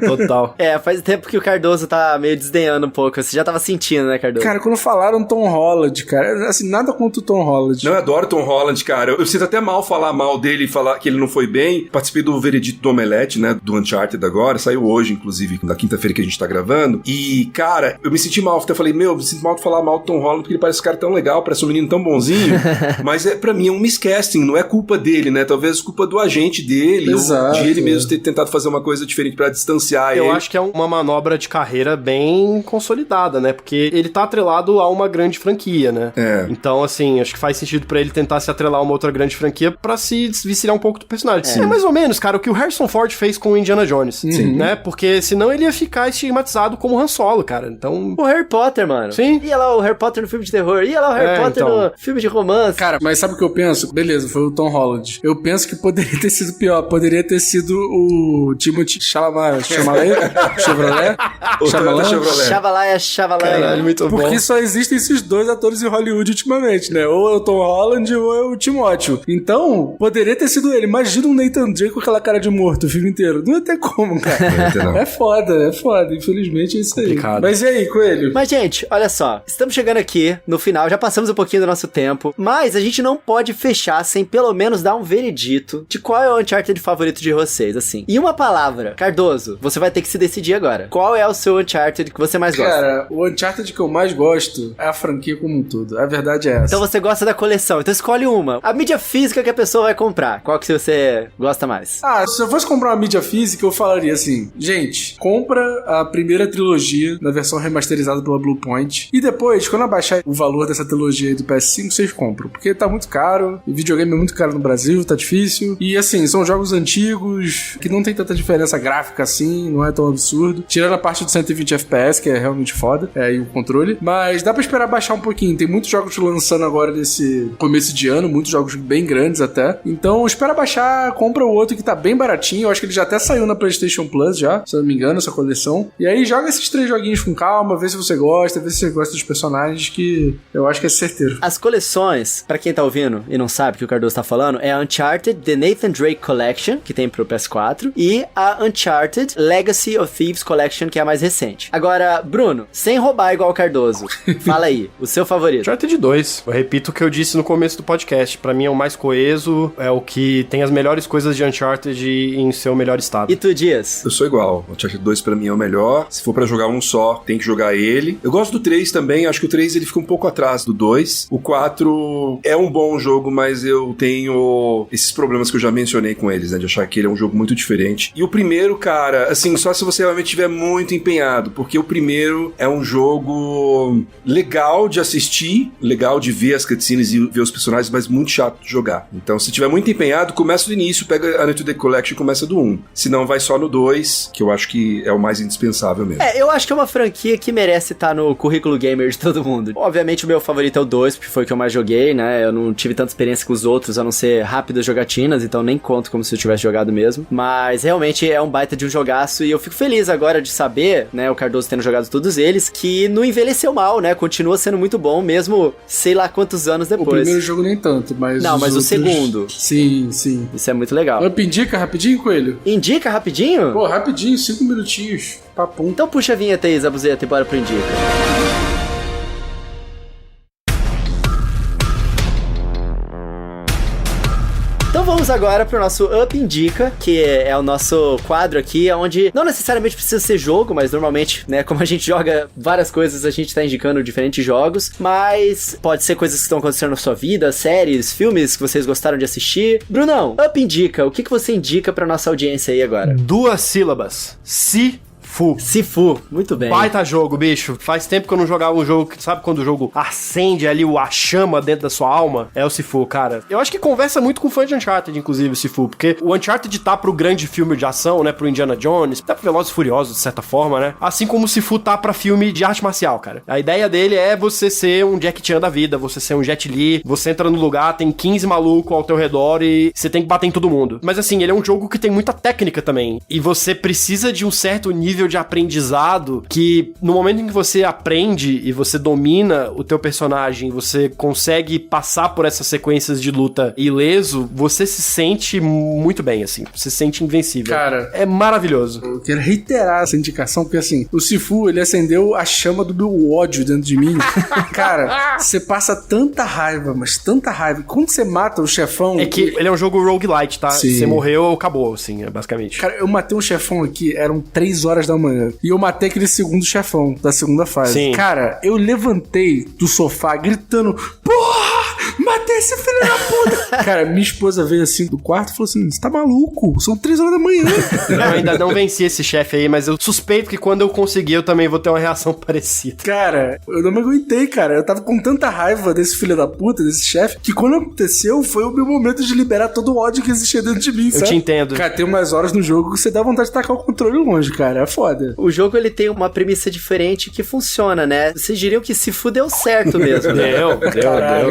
Total. Faz tempo que o Cardoso tá meio desdenhando um pouco. Você já tava sentindo, né, Cardoso? Cara, quando falaram Tom Holland Holland, cara. Assim, nada contra o Tom Holland. Não, eu adoro Tom Holland, cara. Eu sinto até mal falar mal dele e falar que ele não foi bem. Participei do Veredito do Omelete, né? Do Uncharted agora. Saiu hoje, inclusive, na quinta-feira que a gente tá gravando. E, cara, eu me senti mal. Até falei, eu me sinto mal de falar mal do Tom Holland porque ele parece um cara tão legal, parece um menino tão bonzinho. Mas pra mim é um miscasting, não é culpa dele, né? Talvez culpa do agente dele. Exato, ou de ele mesmo ter tentado fazer uma coisa diferente pra distanciar ele. Eu acho que é uma manobra de carreira bem consolidada, né? Porque ele tá atrelado a uma grande franquia, né? Então, assim, acho que faz sentido pra ele tentar se atrelar a uma outra grande franquia pra se desvencilhar um pouco do personagem. É mais ou menos, cara, o que o Harrison Ford fez com o Indiana Jones. Sim. Né? Porque senão ele ia ficar estigmatizado como Han Solo, cara. Então... O Harry Potter, mano. Sim. Ia lá o Harry Potter no filme de terror. Ia lá o Harry Potter no filme de romance. Cara, mas sabe o que eu penso? Beleza, foi o Tom Holland. Eu penso que poderia ter sido pior. Poderia ter sido o Timothée Chalamet. Chevrolet? Chalamet. Caralho, muito bom. Porque só existem esses dois atores em Hollywood ultimamente, né? Ou é o Tom Holland ou é o Timóteo. Então, poderia ter sido ele. Imagina um Nathan Drake com aquela cara de morto o filme inteiro. Não ia ter como, cara. É foda. Infelizmente é isso aí. Complicado. Mas e aí, Coelho? Mas, gente, olha só. Estamos chegando aqui no final. Já passamos um pouquinho do nosso tempo. Mas a gente não pode fechar sem pelo menos dar um veredito de qual é o Uncharted favorito de vocês, assim. E uma palavra. Cardoso, você vai ter que se decidir agora. Qual é o seu Uncharted que você mais gosta? Cara, o Uncharted que eu mais gosto é a franquia como um todo. A verdade é essa. Então você gosta da coleção. Então escolhe uma. A mídia física que a pessoa vai comprar. Qual que você gosta mais? Se eu fosse comprar uma mídia física, eu falaria assim, gente, compra a primeira trilogia na versão remasterizada pela Bluepoint e depois, quando abaixar o valor dessa trilogia aí do PS5, vocês compram. Porque tá muito caro, e videogame é muito caro no Brasil, tá difícil. E assim, são jogos antigos, que não tem tanta diferença gráfica assim, não é tão absurdo. Tirando a parte do 120 FPS, que é realmente foda, e o controle. Mas dá pra esperar baixar um pouquinho. Tem muitos jogos lançando agora nesse começo de ano, muitos jogos bem grandes até. Então, espera baixar, compra o outro que tá bem baratinho. Eu acho que ele já até saiu na PlayStation Plus já, se eu não me engano, essa coleção. E aí joga esses 3 joguinhos com calma, vê se você gosta, vê se você gosta dos personagens, que eu acho que é certeiro. As coleções, pra quem tá ouvindo e não sabe o que o Cardoso tá falando, é a Uncharted The Nathan Drake Collection, que tem pro PS4, e a Uncharted Legacy of Thieves Collection, que é a mais recente. Agora, Bruno, sem roubar igual o Cardoso, fala aí, o seu favorito. Uncharted 2. Eu repito o que eu disse no começo do podcast. Pra mim é o mais coeso, é o que tem as melhores coisas de Uncharted em seu melhor estado. E tu, Dias? Eu sou igual. O Uncharted 2 pra mim é o melhor. Se for pra jogar um só, tem que jogar ele. Eu gosto do 3 também. Acho que o 3 ele fica um pouco atrás do 2. O 4 é um bom jogo, mas eu tenho esses problemas que eu já mencionei com eles, né? De achar que ele é um jogo muito diferente. E o primeiro, cara, assim, só se você realmente estiver muito empenhado, porque o primeiro é um jogo legal de assistir, legal de ver as cutscenes e ver os personagens, mas muito chato de jogar. Então, se tiver muito empenhado, começa do início, pega a Nathan Drake Collection e começa do 1. Se não, vai só no 2, que eu acho que é o mais indispensável mesmo. Eu acho que é uma franquia que merece estar no currículo gamer de todo mundo. Obviamente, o meu favorito é o 2, porque foi o que eu mais joguei, né? Eu não tive tanta experiência com os outros, a não ser rápidas jogatinas, então nem conto como se eu tivesse jogado mesmo. Mas, realmente, é um baita de um jogaço, e eu fico feliz agora de saber, né, o Cardoso tendo jogado todos eles, que não envelheceu mal, né? Continua sendo muito bom, mesmo sei lá quantos anos depois. O primeiro jogo nem tanto, mas não, mas outros... o segundo. Sim. Isso é muito legal. Up indica rapidinho, Coelho? Indica rapidinho? Pô, rapidinho, 5 minutinhos. Papum. Então puxa a vinheta aí, Zabuzeta, e bora pro Indica. Então vamos agora pro nosso Up Indica, que é o nosso quadro aqui, onde não necessariamente precisa ser jogo, mas normalmente, né, como a gente joga várias coisas, a gente tá indicando diferentes jogos, mas pode ser coisas que estão acontecendo na sua vida, séries, filmes que vocês gostaram de assistir. Brunão, Up Indica, o que você indica pra nossa audiência aí agora? 2 sílabas. Sifu, muito bem. Baita jogo, bicho. Faz tempo que eu não jogava um jogo que, sabe quando o jogo acende ali a chama dentro da sua alma? É o Sifu, cara. Eu acho que conversa muito com fã de Uncharted, inclusive, o Sifu, porque o Uncharted tá pro grande filme de ação, né, pro Indiana Jones, tá pro Velozes e Furiosos, de certa forma, né? Assim como o Sifu tá pra filme de arte marcial, cara. A ideia dele é você ser um Jack Chan da vida, você ser um Jet Li, você entra no lugar, tem 15 malucos ao teu redor e você tem que bater em todo mundo. Mas assim, ele é um jogo que tem muita técnica também, e você precisa de um certo nível nível de aprendizado que no momento em que você aprende e você domina o teu personagem, você consegue passar por essas sequências de luta ileso, você se sente muito bem, assim. Você se sente invencível. Cara, é maravilhoso. Eu quero reiterar essa indicação, porque assim, o Sifu, ele acendeu a chama do meu ódio dentro de mim. Cara, você passa tanta raiva, mas tanta raiva. Quando você mata o chefão... É que ele é um jogo roguelite, tá? Sim. Você morreu, acabou, assim, basicamente. Cara, eu matei um chefão aqui, eram 3 horas da manhã. E eu matei aquele segundo chefão da segunda fase. Sim. Cara, eu levantei do sofá gritando: porra! Matei esse filho da puta! Cara, minha esposa veio assim do quarto e falou assim: você tá maluco? São 3 horas da manhã. Eu ainda não venci esse chefe aí, mas eu suspeito que quando eu conseguir, eu também vou ter uma reação parecida. Cara, eu não me aguentei, cara. Eu tava com tanta raiva desse filho da puta, desse chefe, que quando aconteceu, foi o meu momento de liberar todo o ódio que existia dentro de mim, sabe? Eu te entendo. Cara, tem umas horas no jogo que você dá vontade de tacar o controle longe, cara. É foda. O jogo, ele tem uma premissa diferente que funciona, né? Vocês diriam que Sifu deu certo mesmo, né?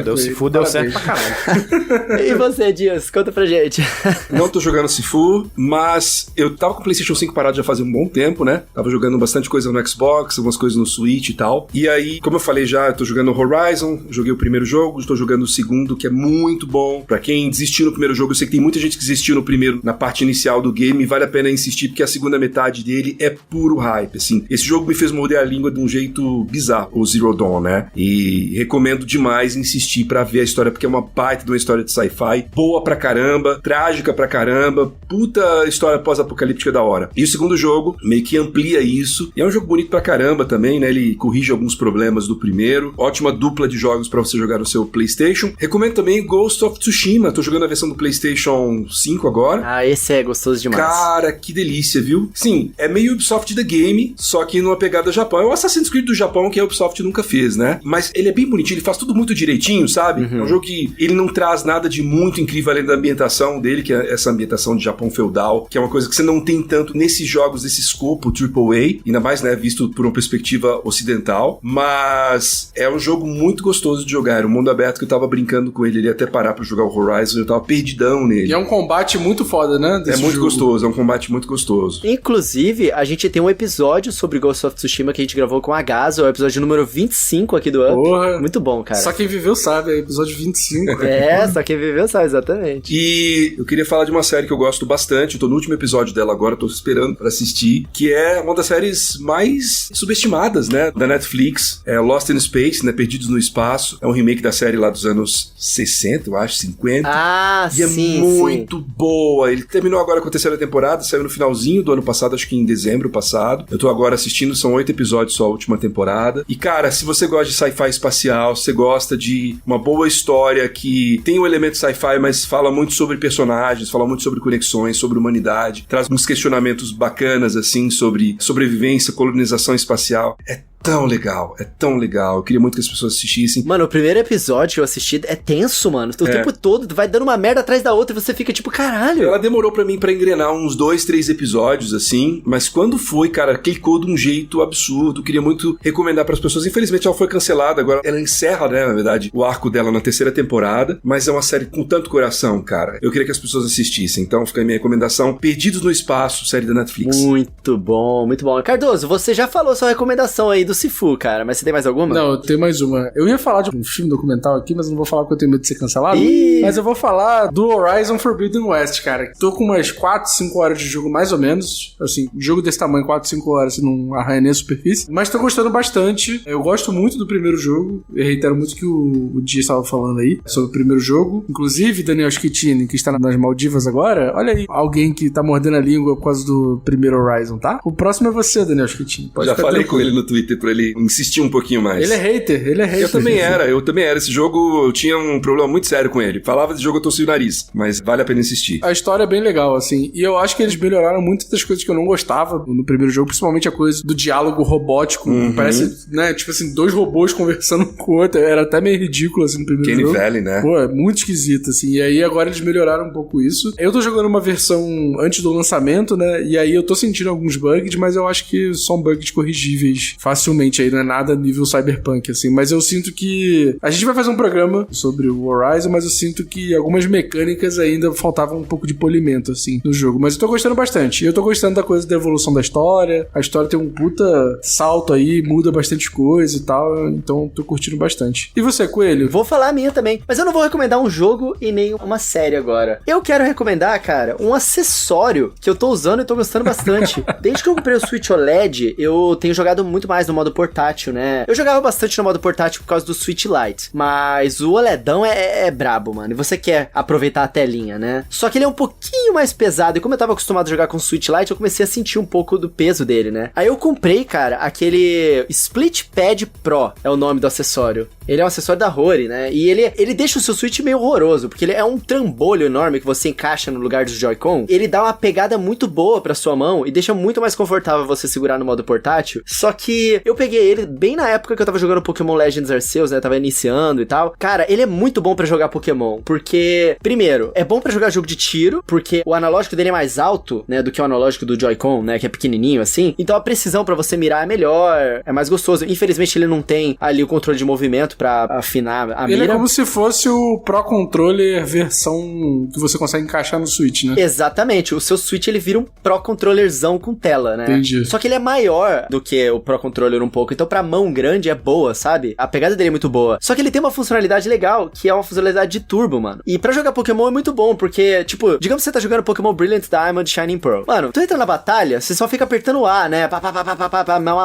Deu. Sifu deu certo pra caralho. E você, Dias? Conta pra gente. Não tô jogando Sifu, mas eu tava com o PlayStation 5 parado já fazia um bom tempo, né? Tava jogando bastante coisa no Xbox, algumas coisas no Switch e tal. E aí, como eu falei já, eu tô jogando Horizon, joguei o primeiro jogo, estou jogando o segundo, que é muito bom. Pra quem desistiu no primeiro jogo, eu sei que tem muita gente que desistiu no primeiro, na parte inicial do game, vale a pena insistir, porque a segunda metade dele é puro hype, assim. Esse jogo me fez morder a língua de um jeito bizarro, o Zero Dawn, né? E recomendo demais insistir pra ver a história, porque é uma baita de uma história de sci-fi, boa pra caramba, trágica pra caramba, puta história pós-apocalíptica da hora. E o segundo jogo meio que amplia isso, e é um jogo bonito pra caramba também, né? Ele corrige alguns problemas do primeiro, ótima dupla de jogos pra você jogar no seu PlayStation. Recomendo também Ghost of Tsushima, tô jogando a versão do PlayStation 5 agora. Ah, esse é gostoso demais. Cara, que delícia, viu? Sim, é meio Ubisoft The Game, só que numa pegada Japão. É o Assassin's Creed do Japão que a Ubisoft nunca fez, né? Mas ele é bem bonitinho, ele faz tudo muito direitinho, sabe? É um jogo que ele não traz nada de muito incrível além da ambientação dele, que é essa ambientação de Japão feudal, que é uma coisa que você não tem tanto nesses jogos desse escopo AAA, ainda mais, né, visto por uma perspectiva ocidental, mas é um jogo muito gostoso de jogar. Era um mundo aberto que eu tava brincando com ele até parar pra jogar o Horizon, eu tava perdidão nele. E é um combate muito foda, né? É muito gostoso, é um combate muito gostoso. Inclusive, a gente tem um episódio sobre Ghost of Tsushima que a gente gravou com a Gaza, o episódio número 25 aqui do Up. Porra. Muito bom, cara. Só quem viveu sabe, é episódio 25. É, só quem viveu sabe, exatamente. E eu queria falar de uma série que eu gosto bastante, eu tô no último episódio dela agora, tô esperando pra assistir, que é uma das séries mais subestimadas, né, da Netflix, é Lost in Space, né, Perdidos no Espaço, é um remake da série lá dos anos 60, eu acho, 50. Ah, e sim, é muito boa. Ele terminou agora com a terceira temporada, saiu no finalzinho do ano passado, acho que em dezembro passado. Eu tô agora assistindo, são 8 episódios só a última temporada. E cara, se você gosta de sci-fi espacial, se você gosta de uma boa história que tem um elemento sci-fi, mas fala muito sobre personagens, fala muito sobre conexões, sobre humanidade, traz uns questionamentos bacanas, assim, sobre sobrevivência, colonização espacial. É tão legal, é tão legal. Eu queria muito que as pessoas assistissem. Mano, o primeiro episódio que eu assisti é tenso, mano. O tempo todo vai dando uma merda atrás da outra e você fica tipo, caralho. Ela demorou pra mim pra engrenar uns 2, 3 episódios, assim, mas quando foi, cara, clicou de um jeito absurdo. Eu queria muito recomendar pras pessoas. Infelizmente ela foi cancelada, agora ela encerra, né, na verdade, o arco dela na terceira temporada, mas é uma série com tanto coração, cara. Eu queria que as pessoas assistissem, então fica a minha recomendação. Perdidos no Espaço, série da Netflix. Muito bom, muito bom. Cardoso, você já falou sua recomendação aí do Sifu, cara, mas você tem mais alguma? Não, eu tenho mais uma. Eu ia falar de um filme documental aqui, mas não vou falar porque eu tenho medo de ser cancelado. Mas eu vou falar do Horizon Forbidden West, cara. Tô com umas 4, 5 horas de jogo, mais ou menos. Assim, jogo desse tamanho, 4, 5 horas, não arranha nem a superfície. Mas tô gostando bastante. Eu gosto muito do primeiro jogo. Eu reitero muito o que o Dia estava falando aí sobre o primeiro jogo. Inclusive, Daniel Schettini, que está nas Maldivas agora, olha aí, alguém que tá mordendo a língua por causa do primeiro Horizon, tá? O próximo é você, Daniel Schettini. Já falei com ele no Twitter pra ele insistir um pouquinho mais. Ele é hater. Eu também era. Esse jogo, eu tinha um problema muito sério com ele. Falava desse jogo, eu torci o nariz. Mas vale a pena insistir. A história é bem legal, assim. E eu acho que eles melhoraram muitas das coisas que eu não gostava no primeiro jogo, principalmente a coisa do diálogo robótico. Parece, né, tipo assim, 2 robôs conversando com o outro. Era até meio ridículo, assim, no primeiro Kenny jogo. Valley, né? Pô, é muito esquisito, assim. E aí agora eles melhoraram um pouco isso. Eu tô jogando uma versão antes do lançamento, né? E aí eu tô sentindo alguns bugs, mas eu acho que são bugs corrigíveis facilmente. facilmente aí, não é nada nível Cyberpunk, assim, mas eu sinto que a gente vai fazer um programa sobre o Horizon, mas eu sinto que algumas mecânicas ainda faltavam um pouco de polimento, assim, no jogo, mas eu tô gostando bastante. Eu tô gostando da coisa da evolução da história, a história tem um puta salto aí, muda bastante coisa e tal, então tô curtindo bastante. E você, Coelho? Vou falar a minha também, mas eu não vou recomendar um jogo e nem uma série agora. Eu quero recomendar, cara, um acessório que eu tô usando e tô gostando bastante. Desde que eu comprei o Switch OLED, eu tenho jogado muito mais no modo portátil, né? Eu jogava bastante no modo portátil por causa do Switch Lite, mas o OLEDão é brabo, mano, e você quer aproveitar a telinha, né? Só que ele é um pouquinho mais pesado, e como eu tava acostumado a jogar com o Switch Lite, eu comecei a sentir um pouco do peso dele, né? Aí eu comprei, cara, aquele Split Pad Pro, é o nome do acessório. Ele é um acessório da Rory, né? E ele deixa o seu Switch meio horroroso, porque ele é um trambolho enorme que você encaixa no lugar dos Joy-Con. Ele dá uma pegada muito boa pra sua mão e deixa muito mais confortável você segurar no modo portátil. Só que eu peguei ele bem na época que eu tava jogando Pokémon Legends Arceus, né? Tava iniciando e tal. Cara, ele é muito bom pra jogar Pokémon, porque, primeiro, é bom pra jogar jogo de tiro, porque o analógico dele é mais alto, né? Do que o analógico do Joy-Con, né? Que é pequenininho, assim. Então a precisão pra você mirar é melhor, é mais gostoso. Infelizmente ele não tem ali o controle de movimento pra afinar a mira. Ele é como se fosse o Pro Controller versão que você consegue encaixar no Switch, né? Exatamente. O seu Switch, ele vira um Pro Controllerzão com tela, né? Entendi. Só que ele é maior do que o Pro Controller um pouco. Então pra mão grande é boa, sabe? A pegada dele é muito boa. Só que ele tem uma funcionalidade legal, que é uma funcionalidade de turbo, mano. E pra jogar Pokémon é muito bom, porque, tipo, digamos que você tá jogando Pokémon Brilliant Diamond, Shining Pearl. Mano, tu entra na batalha, você só fica apertando o A, né?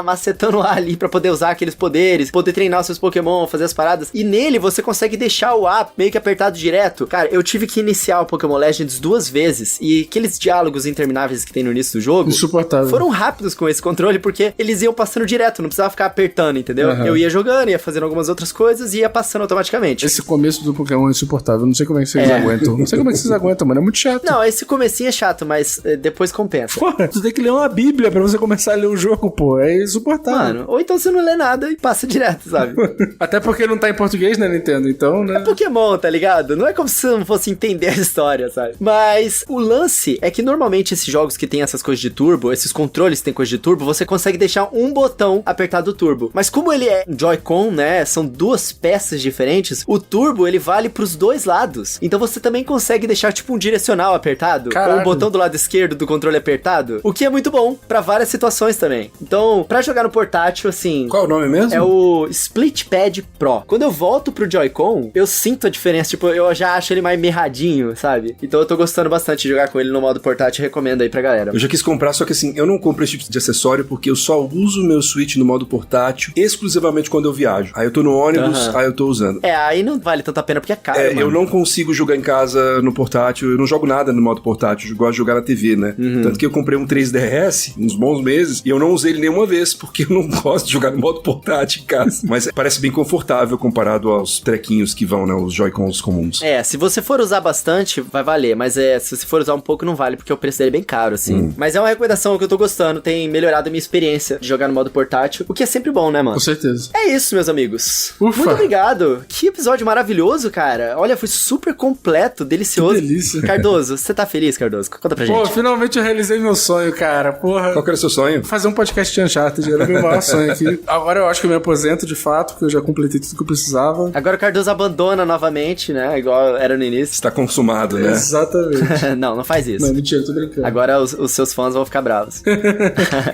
Macetando o A ali pra poder usar aqueles poderes, poder treinar os seus Pokémon, fazer as paradas. E nele você consegue deixar o A meio que apertado direto. Cara, eu tive que iniciar o Pokémon Legends 2 vezes. E aqueles diálogos intermináveis que tem no início do jogo insuportável. Foram rápidos com esse controle, porque eles iam passando direto, não precisava ficar apertando, entendeu? Eu ia jogando, ia fazendo algumas outras coisas e ia passando automaticamente. Esse começo do Pokémon é insuportável. Não sei como é que vocês aguentam. Não sei como é que vocês aguentam, mano. É muito chato. Não, esse comecinho é chato, mas depois compensa. Porra, tu tem que ler uma bíblia pra você começar a ler o jogo, pô. É insuportável. Mano, ou então você não lê nada e passa direto, sabe? Até porque não tá em português, né, Nintendo? Então, né? É Pokémon, tá ligado? Não é como se você não fosse entender a história, sabe? Mas o lance é que normalmente esses jogos que tem essas coisas de turbo, esses controles que tem coisa de turbo, você consegue deixar um botão apertado turbo. Mas como ele é Joy-Con, né? São duas peças diferentes, o turbo ele vale pros dois lados. Então você também consegue deixar tipo um direcional apertado, caralho, ou um botão do lado esquerdo do controle apertado, o que é muito bom pra várias situações também. Então, pra jogar no portátil, assim... Qual é o nome mesmo? É o Split Pad Pro. Quando eu volto pro Joy-Con, eu sinto a diferença, tipo, eu já acho ele mais mirradinho, sabe? Então eu tô gostando bastante de jogar com ele no modo portátil, recomendo aí pra galera. Eu já quis comprar, só que assim, eu não compro esse tipo de acessório porque eu só uso o meu Switch no modo portátil exclusivamente quando eu viajo. Aí eu tô no ônibus, aí eu tô usando. Aí não vale tanta pena porque é caro, mano. Eu não consigo jogar em casa no portátil, eu não jogo nada no modo portátil, eu gosto de jogar na TV, né? Tanto que eu comprei um 3DS uns bons meses e eu não usei ele nenhuma vez, porque eu não gosto de jogar no modo portátil em casa. Mas parece bem confortável comparado aos trequinhos que vão, né? Os Joy-Cons comuns. Se você for usar bastante, vai valer, mas se você for usar um pouco, não vale, porque o preço dele é bem caro, assim. Mas é uma recomendação que eu tô gostando, tem melhorado a minha experiência de jogar no modo portátil, o que é sempre bom, né, mano? Com certeza. É isso, meus amigos. Ufa. Muito obrigado. Que episódio maravilhoso, cara. Olha, foi super completo, delicioso. Que delícia. Cardoso, você tá feliz, Cardoso? Conta pra gente. Pô, finalmente eu realizei meu sonho, cara. Porra. Qual que era o seu sonho? Fazer um podcast de Uncharted, era meu maior sonho aqui. Agora eu acho que eu me aposento, de fato, porque eu já completei tudo que eu precisava. Agora o Cardoso abandona novamente, né? Igual era no início. Está consumado, né? Exatamente. Não faz isso. Não, mentira, tô brincando. Agora os seus fãs vão ficar bravos.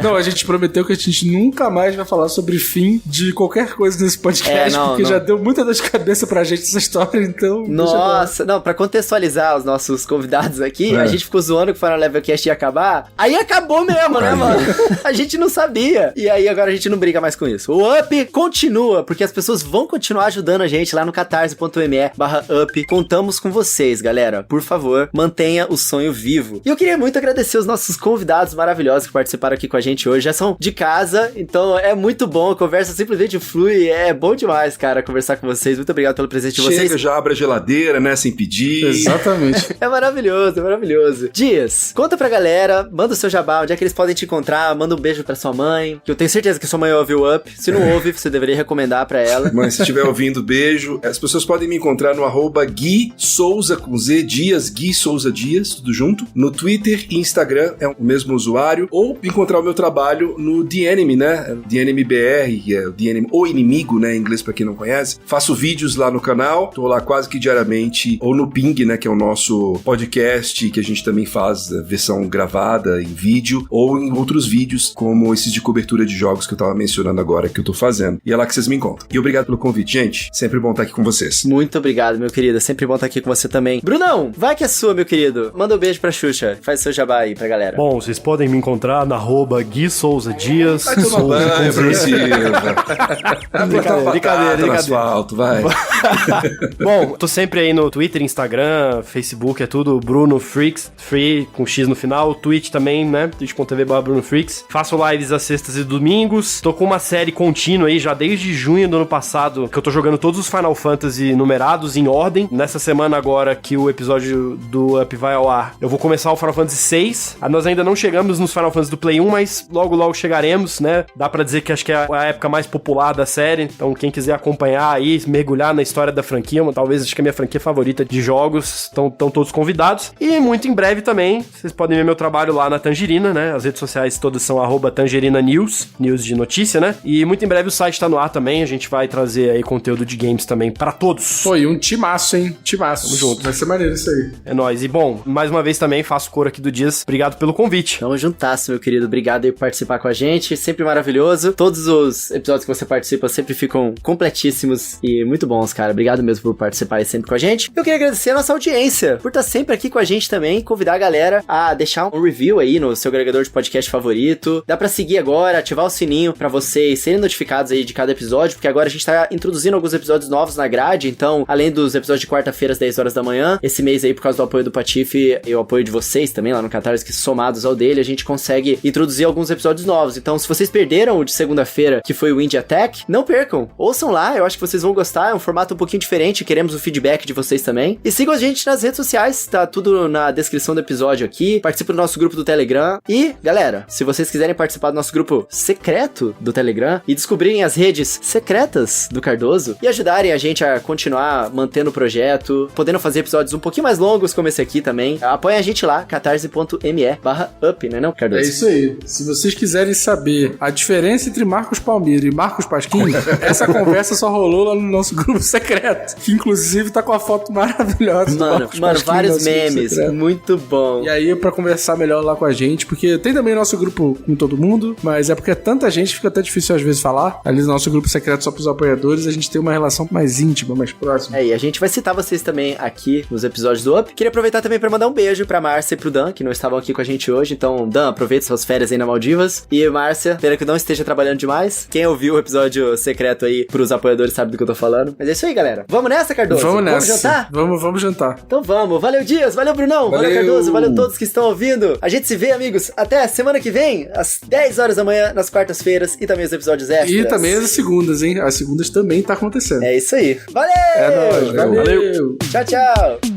Não, a gente prometeu que a gente nunca mais vai falar sobre fim de qualquer coisa nesse podcast, porque já deu muita dor de cabeça pra gente essa história, então... Nossa, não, pra contextualizar os nossos convidados aqui, a gente ficou zoando que o Final Level Cast ia acabar, aí acabou mesmo, né, mano? A gente não sabia. E aí agora a gente não briga mais com isso. O Up continua, porque as pessoas vão continuar ajudando a gente lá no catarse.me/up. Contamos com vocês, galera. Por favor, mantenha o sonho vivo. E eu queria muito agradecer os nossos convidados maravilhosos que participaram aqui com a gente hoje. Já são de casa, então é muito bom. A conversa simplesmente flui. É bom demais, cara, conversar com vocês. Muito obrigado pelo presente de vocês. Chega, já abre a geladeira, né, sem pedir. Exatamente. É maravilhoso, é maravilhoso. Dias, conta pra galera, manda o seu jabá, onde é que eles podem te encontrar, manda um beijo pra sua mãe, que eu tenho certeza que sua mãe ouve o Up. Se não ouve, você deveria recomendar pra ela. Mãe, se estiver ouvindo, beijo. As pessoas podem me encontrar no @Gui Souza com Z, Dias, Gui Souza Dias, tudo junto. No Twitter e Instagram é o mesmo usuário. Ou encontrar o meu trabalho no The Enemy, né? bacana. The Enemy BR, que é o The Enemy, o inimigo, né, em inglês pra quem não conhece. Faço vídeos lá no canal, tô lá quase que diariamente, ou no Ping, né, que é o nosso podcast, que a gente também faz a versão gravada em vídeo, ou em outros vídeos, como esses de cobertura de jogos que eu tava mencionando agora, que eu tô fazendo. E é lá que vocês me encontram. E obrigado pelo convite, gente. Sempre bom estar aqui com vocês. Muito obrigado, meu querido. É sempre bom estar aqui com você também. Brunão, vai que é sua, meu querido. Manda um beijo pra Xuxa. Faz seu jabá aí pra galera. Bom, vocês podem me encontrar na @Gui Souza Dias. Vai tomar banho, Bruno Silva. Brincadeira. No asfalto, vai. Bom, tô sempre aí no Twitter, Instagram, Facebook, é tudo Bruno Freaks, Free com X no final, Twitch também, né? twitch.tv/Bruno Freaks. Faço lives às sextas e domingos. Tô com uma série contínua aí já desde junho do ano passado, que eu tô jogando todos os Final Fantasy numerados em ordem. Nessa semana agora que o episódio do Up vai ao ar, eu vou começar o Final Fantasy VI. Nós ainda não chegamos nos Final Fantasy do Play 1, mas logo chegaremos, né? Dá pra dizer que acho que é a época mais popular da série, então quem quiser acompanhar aí, mergulhar na história da franquia, talvez acho que é a minha franquia favorita de jogos, estão todos convidados. E muito em breve também, vocês podem ver meu trabalho lá na Tangerina, né? As redes sociais todas são @TangerinaNews, news de notícia, né? E muito em breve o site tá no ar também, a gente vai trazer aí conteúdo de games também pra todos. Foi um timaço, hein? Timaço. Tamo junto. Vai ser maneiro isso aí. É nóis. E bom, mais uma vez também faço cor aqui do Dias. Obrigado pelo convite. Tamo juntasso, meu querido. Obrigado aí por participar com a gente. Sempre maravilhoso. Todos os episódios que você participa sempre ficam completíssimos e muito bons, cara. Obrigado mesmo por participar aí sempre com a gente. Eu queria agradecer a nossa audiência por estar sempre aqui com a gente também. Convidar a galera a deixar um review aí no seu agregador de podcast favorito. Dá pra seguir agora, ativar o sininho pra vocês serem notificados aí de cada episódio, porque agora a gente tá introduzindo alguns episódios novos na grade. Então, além dos episódios de quarta-feira às 10 horas da manhã, esse mês aí, por causa do apoio do Patife e o apoio de vocês também lá no Catarse, que somados ao dele, a gente consegue introduzir alguns episódios novos. Então, se vocês perderam o de segunda-feira, que foi o Indie Attack, não percam. Ouçam lá, eu acho que vocês vão gostar. É um formato um pouquinho diferente, queremos o feedback de vocês também. E sigam a gente nas redes sociais, tá tudo na descrição do episódio aqui. Participa do nosso grupo do Telegram. E, galera, se vocês quiserem participar do nosso grupo secreto do Telegram e descobrirem as redes secretas do Cardoso e ajudarem a gente a continuar mantendo o projeto, podendo fazer episódios um pouquinho mais longos como esse aqui também, apoiem a gente lá, catarse.me/up, né não, Cardoso? É isso aí. Se vocês quiserem saber a diferença entre Marcos Palmeira e Marcos Pasquim, essa conversa só rolou lá no nosso grupo secreto, que inclusive tá com a foto maravilhosa. Mano, vários memes, muito bom. E aí, pra conversar melhor lá com a gente, porque tem também o nosso grupo com todo mundo, mas é porque é tanta gente, fica até difícil às vezes falar. Ali no nosso grupo secreto só pros apoiadores, a gente tem uma relação mais íntima, mais próxima. É, e a gente vai citar vocês também aqui nos episódios do Up. Queria aproveitar também pra mandar um beijo pra Márcia e pro Dan, que não estavam aqui com a gente hoje. Então, Dan, aproveita suas férias aí na Maldivas. E Márcia, espero que não esteja trabalhando demais. Quem ouviu o episódio secreto aí pros apoiadores sabe do que eu tô falando. Mas é isso aí, galera. Vamos nessa, Cardoso? Vamos nessa. Vamos jantar? Vamos jantar. Então vamos. Valeu, Dias. Valeu, Brunão. Valeu, Cardoso. Valeu todos que estão ouvindo. A gente se vê, amigos, até semana que vem, às 10 horas da manhã, nas quartas-feiras, e também os episódios extras. E também as segundas, hein? As segundas também tá acontecendo. É isso aí. Valeu! É nóis. Valeu. Tchau, tchau.